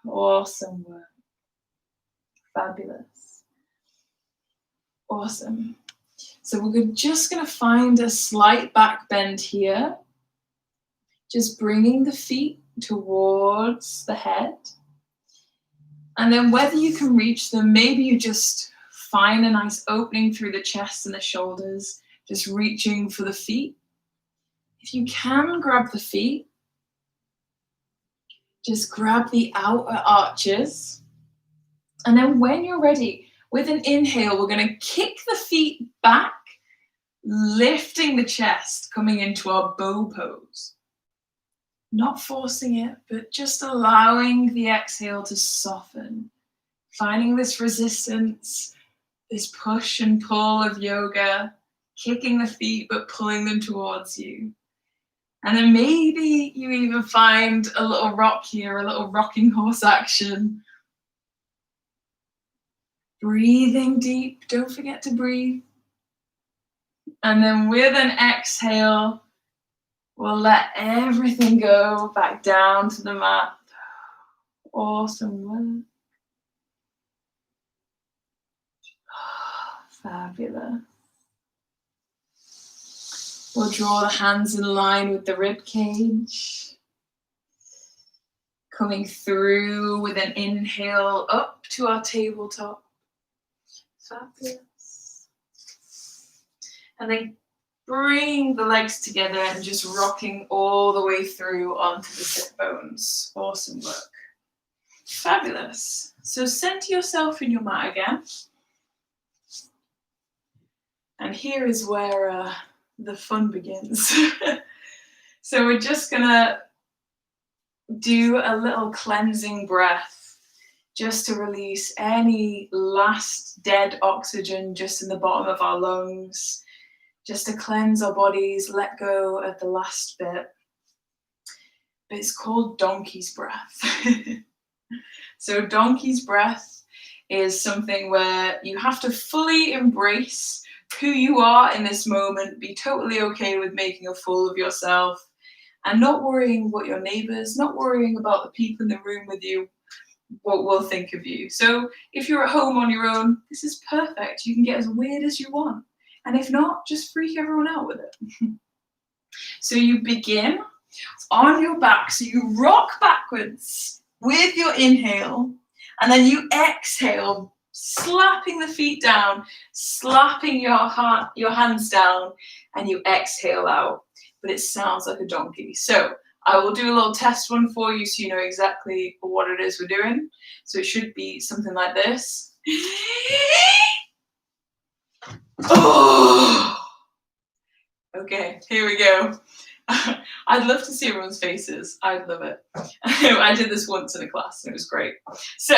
Awesome work. Fabulous. Awesome. So we're just going to find a slight back bend here. Just bringing the feet towards the head. And then whether you can reach them, maybe you just find a nice opening through the chest and the shoulders, just reaching for the feet. If you can grab the feet, just grab the outer arches. And then when you're ready, with an inhale, we're going to kick the feet back, lifting the chest, coming into our bow pose. Not forcing it, but just allowing the exhale to soften. Finding this resistance, this push and pull of yoga, kicking the feet, but pulling them towards you. And then maybe you even find a little rock here, a little rocking horse action. Breathing deep, don't forget to breathe. And then with an exhale, we'll let everything go back down to the mat. Awesome work. Fabulous. We'll draw the hands in line with the rib cage. Coming through with an inhale up to our tabletop. Fabulous. And then bringing the legs together and just rocking all the way through onto the sit bones. Awesome work. Fabulous. So center yourself in your mat again. And here is where the fun begins. So we're just gonna do a little cleansing breath just to release any last dead oxygen just in the bottom of our lungs, just to cleanse our bodies, let go of the last bit. It's called donkey's breath. So donkey's breath is something where you have to fully embrace who you are in this moment, be totally okay with making a fool of yourself, and not worrying what your neighbors, not worrying about the people in the room with you, what will think of you. So if you're at home on your own, this is perfect. You can get as weird as you want. And if not, just freak everyone out with it. So you begin on your back. So you rock backwards with your inhale, and then you exhale, slapping the feet down, slapping your hands down, and you exhale out. But it sounds like a donkey. So I will do a little test one for you so you know exactly what it is we're doing. So it should be something like this. Oh! Okay, here we go. I'd love to see everyone's faces. I'd love it. I did this once in a class and it was great. So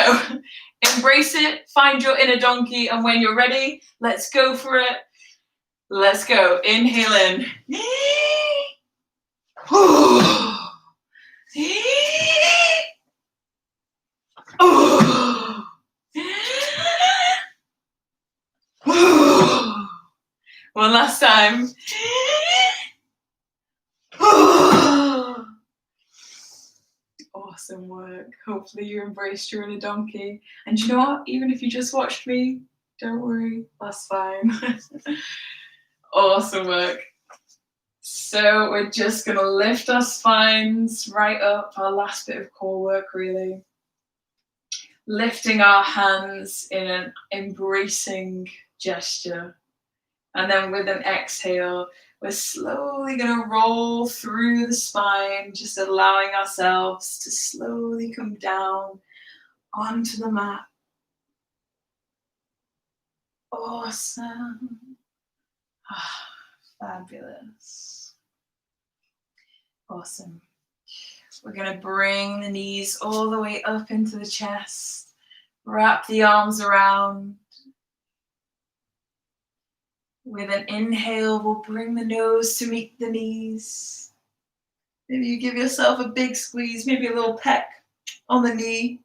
embrace it, find your inner donkey, and when you're ready, let's go for it. Let's go. Inhale in. One last time. Awesome work. Hopefully you embraced your inner donkey. And you know what? Even if you just watched me, don't worry, that's fine. Awesome work. So we're just going to lift our spines right up, our last bit of core work really. Lifting our hands in an embracing gesture. And then with an exhale, we're slowly going to roll through the spine, just allowing ourselves to slowly come down onto the mat. Awesome. Fabulous. Awesome. We're going to bring the knees all the way up into the chest. Wrap the arms around. With an inhale, we'll bring the nose to meet the knees. Maybe you give yourself a big squeeze, maybe a little peck on the knee.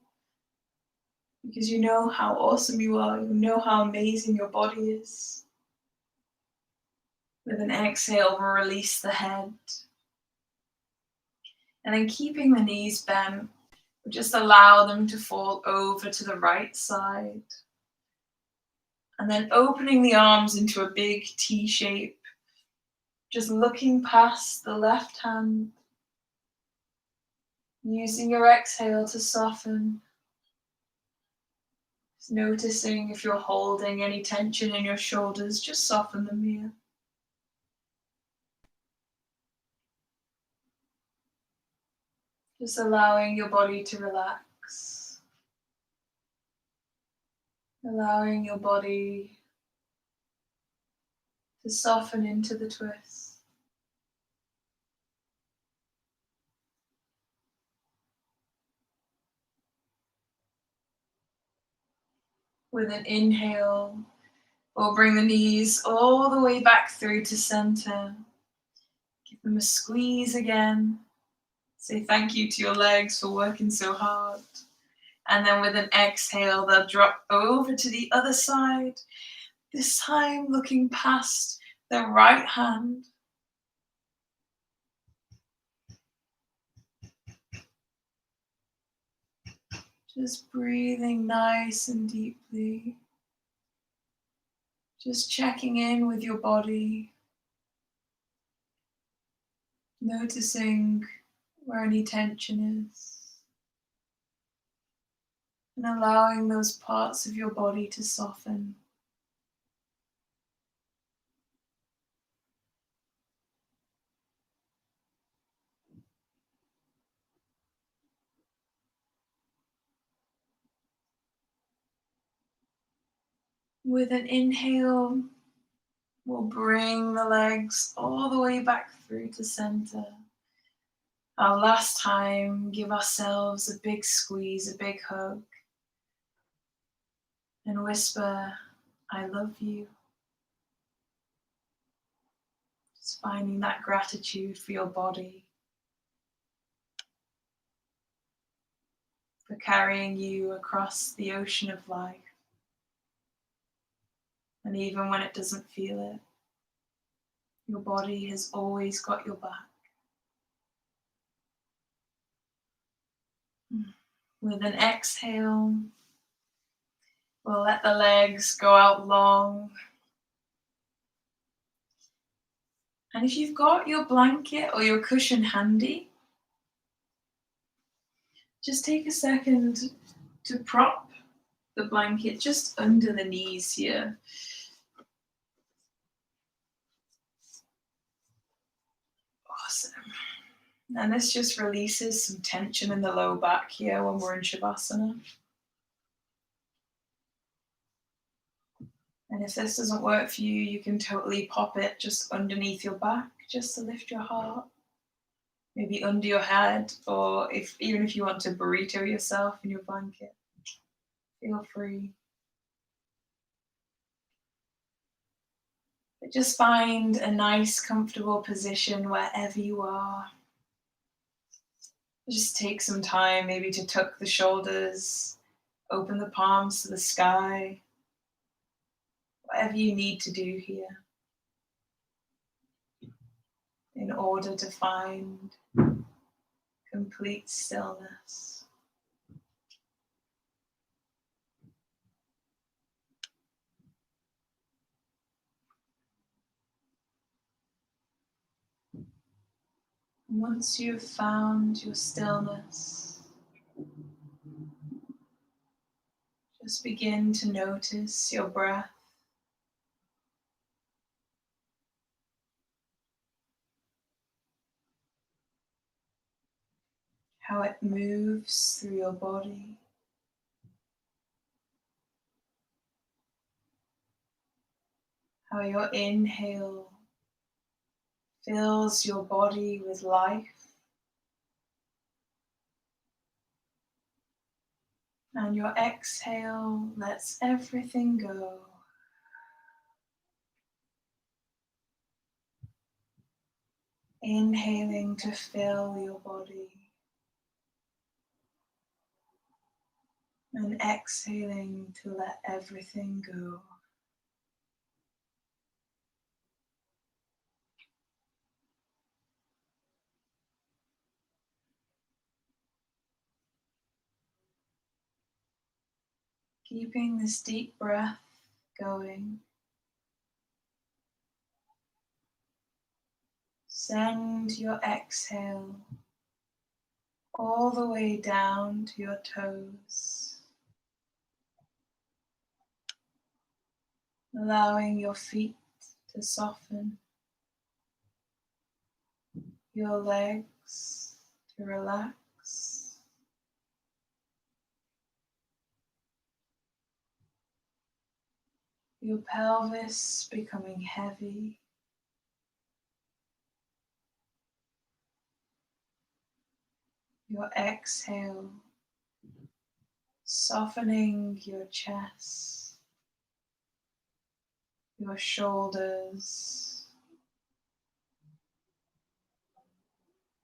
Because you know how awesome you are. You know how amazing your body is. With an exhale, we'll release the head. And then keeping the knees bent, we'll just allow them to fall over to the right side. And then opening the arms into a big T shape. Just looking past the left hand. Using your exhale to soften. Just noticing if you're holding any tension in your shoulders, just soften them here. Just allowing your body to relax. Allowing your body to soften into the twist. With an inhale, we'll bring the knees all the way back through to center. Give them a squeeze again. Say thank you to your legs for working so hard. And then with an exhale, they'll drop over to the other side. This time looking past the right hand. Just breathing nice and deeply. Just checking in with your body. Noticing where any tension is. And allowing those parts of your body to soften. With an inhale, we'll bring the legs all the way back through to center. Our last time, give ourselves a big squeeze, a big hug, and whisper, I love you. Just finding that gratitude for your body, for carrying you across the ocean of life. And even when it doesn't feel it, your body has always got your back. With an exhale, we'll let the legs go out long. And if you've got your blanket or your cushion handy, just take a second to prop the blanket just under the knees here. Awesome. And this just releases some tension in the low back here when we're in Shavasana. And if this doesn't work for you, you can totally pop it just underneath your back, just to lift your heart. Maybe under your head, or even if you want to burrito yourself in your blanket, feel free. But just find a nice, comfortable position wherever you are. Just take some time maybe to tuck the shoulders, open the palms to the sky, whatever you need to do here in order to find complete stillness. Once you've found your stillness, just begin to notice your breath. How it moves through your body. How your inhale fills your body with life. And your exhale lets everything go. Inhaling to fill your body. And exhaling to let everything go. Keeping this deep breath going. Send your exhale all the way down to your toes. Allowing your feet to soften. Your legs to relax. Your pelvis becoming heavy. Your exhale softening your chest, your shoulders,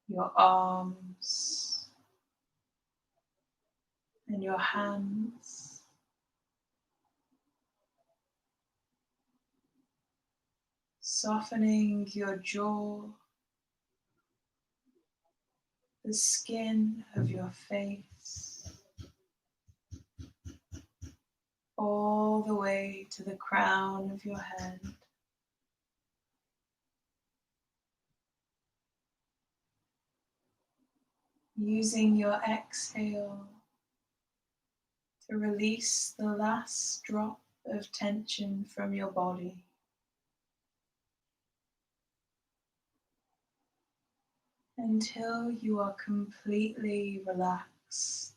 your arms, and your hands. Softening your jaw, the skin of your face, all the way to the crown of your head. Using your exhale to release the last drop of tension from your body. Until you are completely relaxed.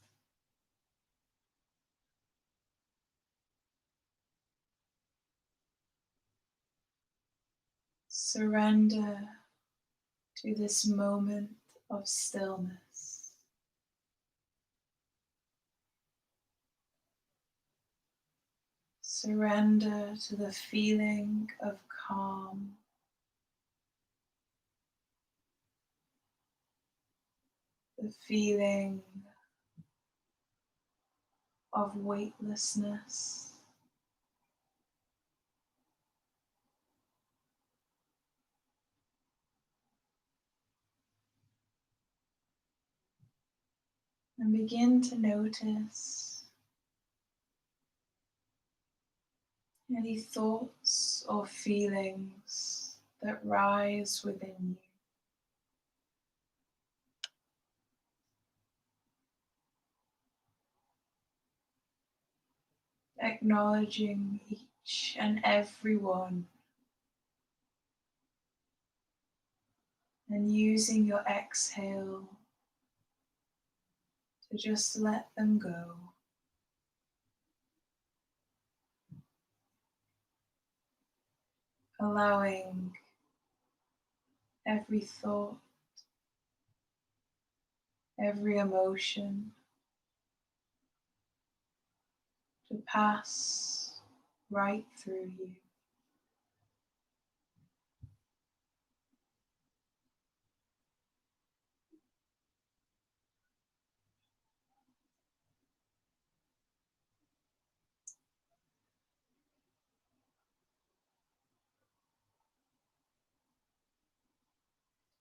Surrender to this moment of stillness. Surrender to the feeling of calm. The feeling of weightlessness. And begin to notice any thoughts or feelings that rise within you. Acknowledging each and every one, and using your exhale to just let them go. Allowing every thought, every emotion to pass right through you.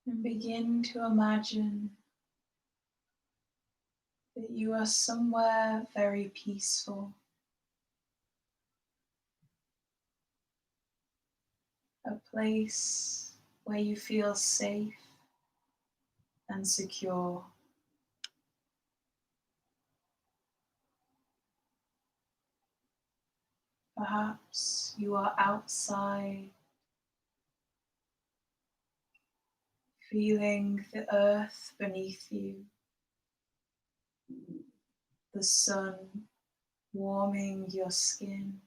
And begin to imagine that you are somewhere very peaceful, a place where you feel safe and secure. Perhaps you are outside, feeling the earth beneath you, the sun warming your skin.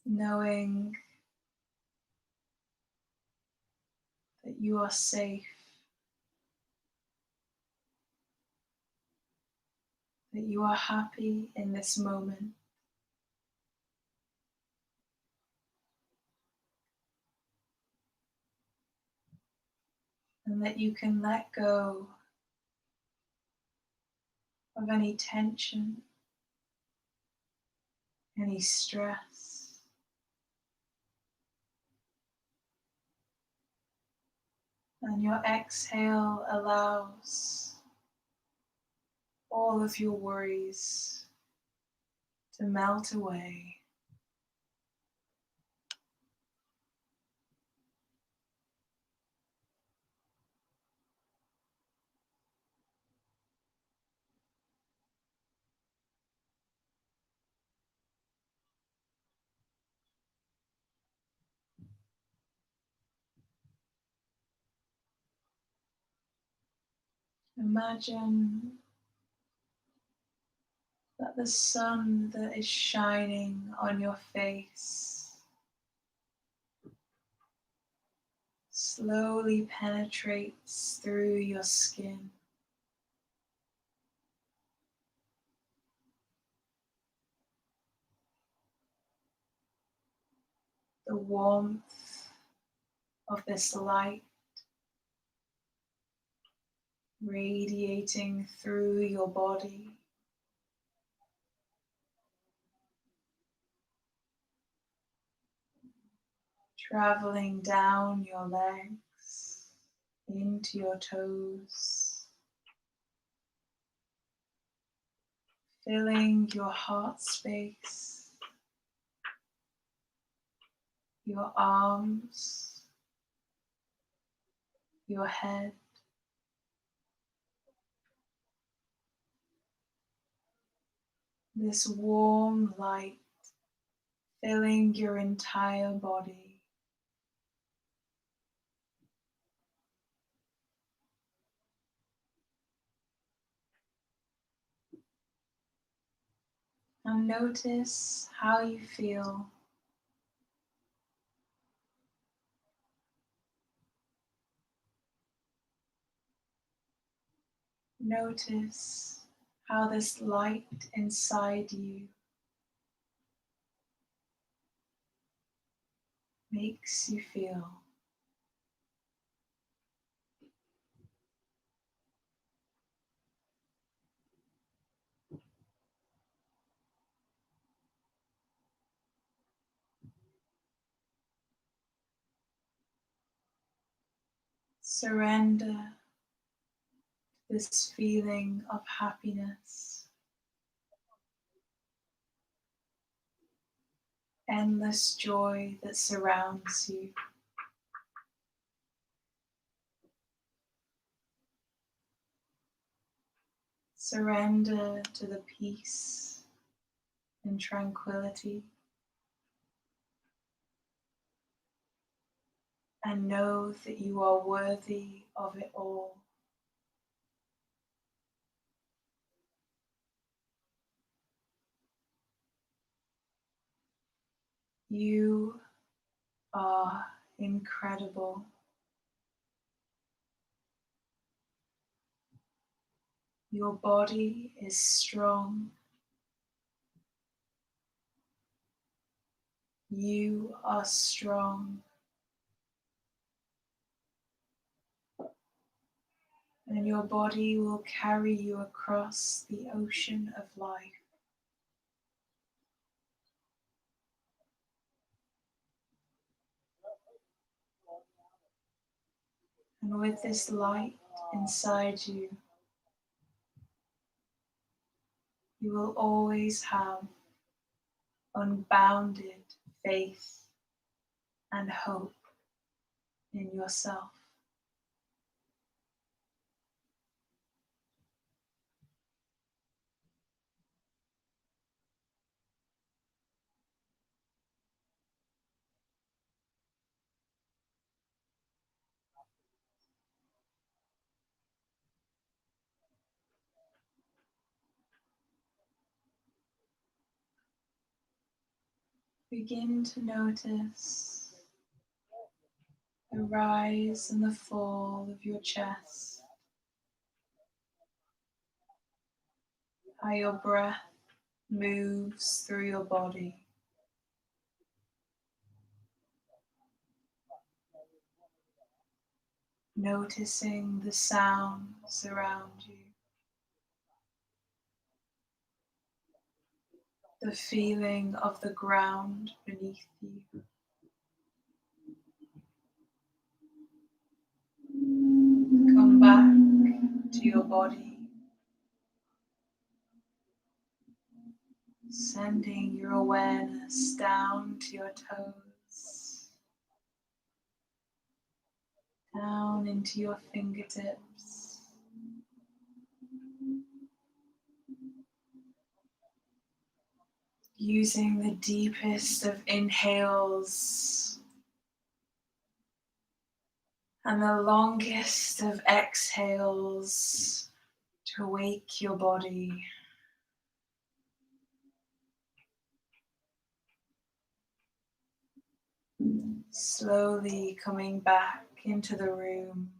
Knowing that you are safe, that you are happy in this moment. And that you can let go of any tension, any stress. And your exhale allows all of your worries to melt away. Imagine that the sun that is shining on your face slowly penetrates through your skin. The warmth of this light radiating through your body, traveling down your legs into your toes, filling your heart space, your arms, your head. This warm light filling your entire body. And notice how you feel. Notice how this light inside you makes you feel. Surrender this feeling of happiness, endless joy that surrounds you. Surrender to the peace and tranquility, and know that you are worthy of it all. You are incredible. Your body is strong. You are strong. And your body will carry you across the ocean of life. And with this light inside you, you will always have unbounded faith and hope in yourself. Begin to notice the rise and the fall of your chest, how your breath moves through your body. Noticing the sounds around you, the feeling of the ground beneath you. Come back to your body, sending your awareness down to your toes, down into your fingertips. Using the deepest of inhales and the longest of exhales to wake your body. Slowly coming back into the room.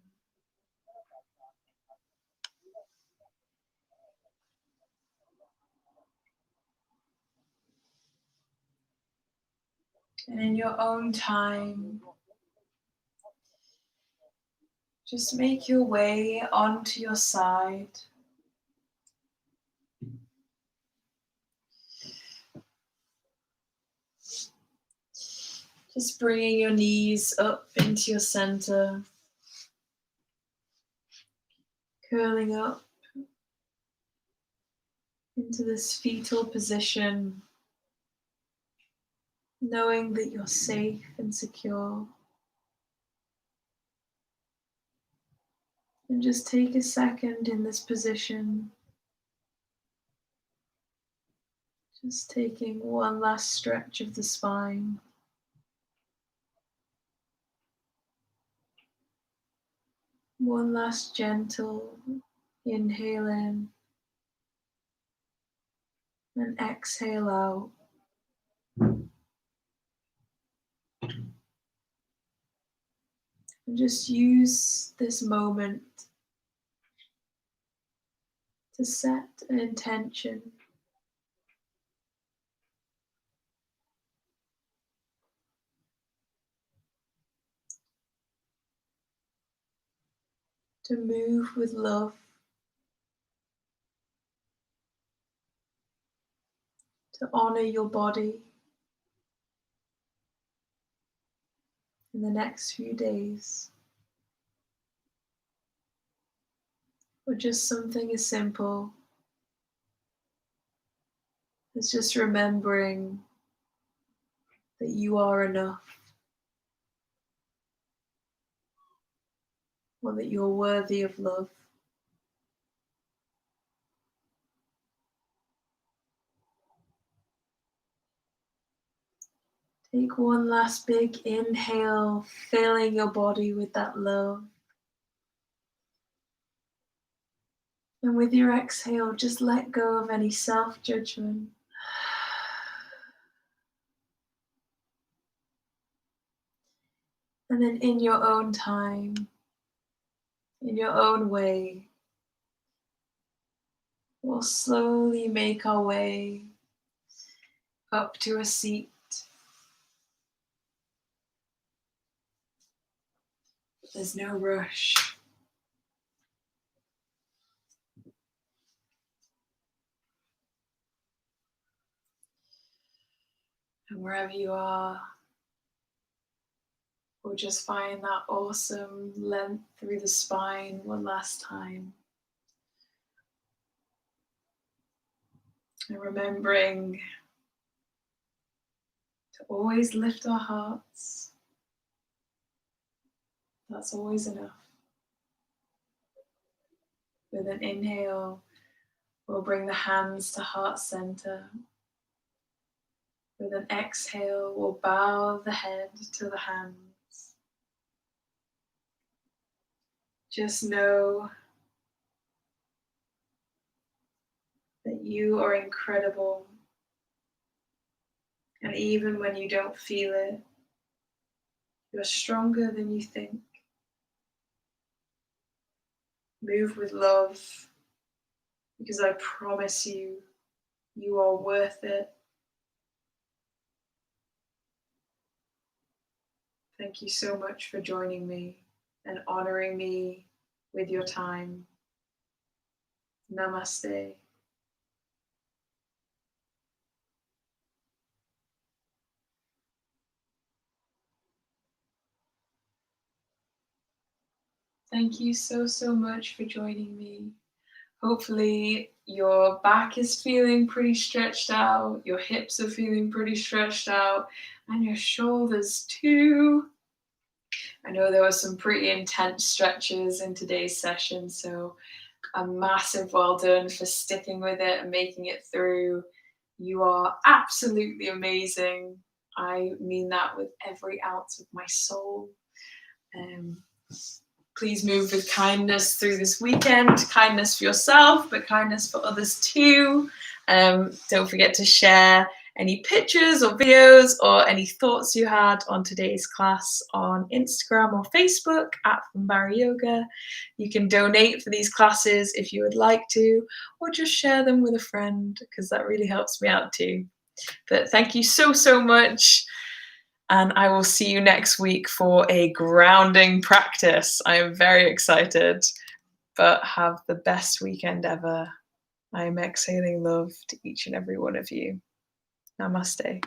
And in your own time, just make your way onto your side. Just bringing your knees up into your center, curling up into this fetal position, knowing that you're safe and secure. And just take a second in this position, just taking one last stretch of the spine. One last gentle inhale in. and exhale out. And just use this moment to set an intention. To move with love. To honor your body in the next few days. Or just something as simple as just remembering that you are enough, or that you're worthy of love. Take one last big inhale, filling your body with that love. And with your exhale, just let go of any self-judgment. And then in your own time, in your own way, we'll slowly make our way up to a seat. There's no rush. And wherever you are, we'll just find that awesome length through the spine one last time. And remembering to always lift our hearts. That's always enough. With an inhale, we'll bring the hands to heart center. With an exhale, we'll bow the head to the hands. Just know that you are incredible. And even when you don't feel it, you're stronger than you think. Move with love, because I promise you, you are worth it. Thank you so much for joining me and honoring me with your time. Namaste. Thank you so much for joining me. Hopefully your back is feeling pretty stretched out, your hips are feeling pretty stretched out, and your shoulders too. I know there were some pretty intense stretches in today's session, so a massive well done for sticking with it and making it through. You are absolutely amazing. I mean that with every ounce of my soul. Please move with kindness through this weekend. Kindness for yourself, but kindness for others too. Don't forget to share any pictures or videos or any thoughts you had on today's class on Instagram or Facebook at Funbari Yoga. You can donate for these classes if you would like to, or just share them with a friend, because that really helps me out too. But thank you so much. And I will see you next week for a grounding practice. I am very excited, but have the best weekend ever. I am exhaling love to each and every one of you. Namaste.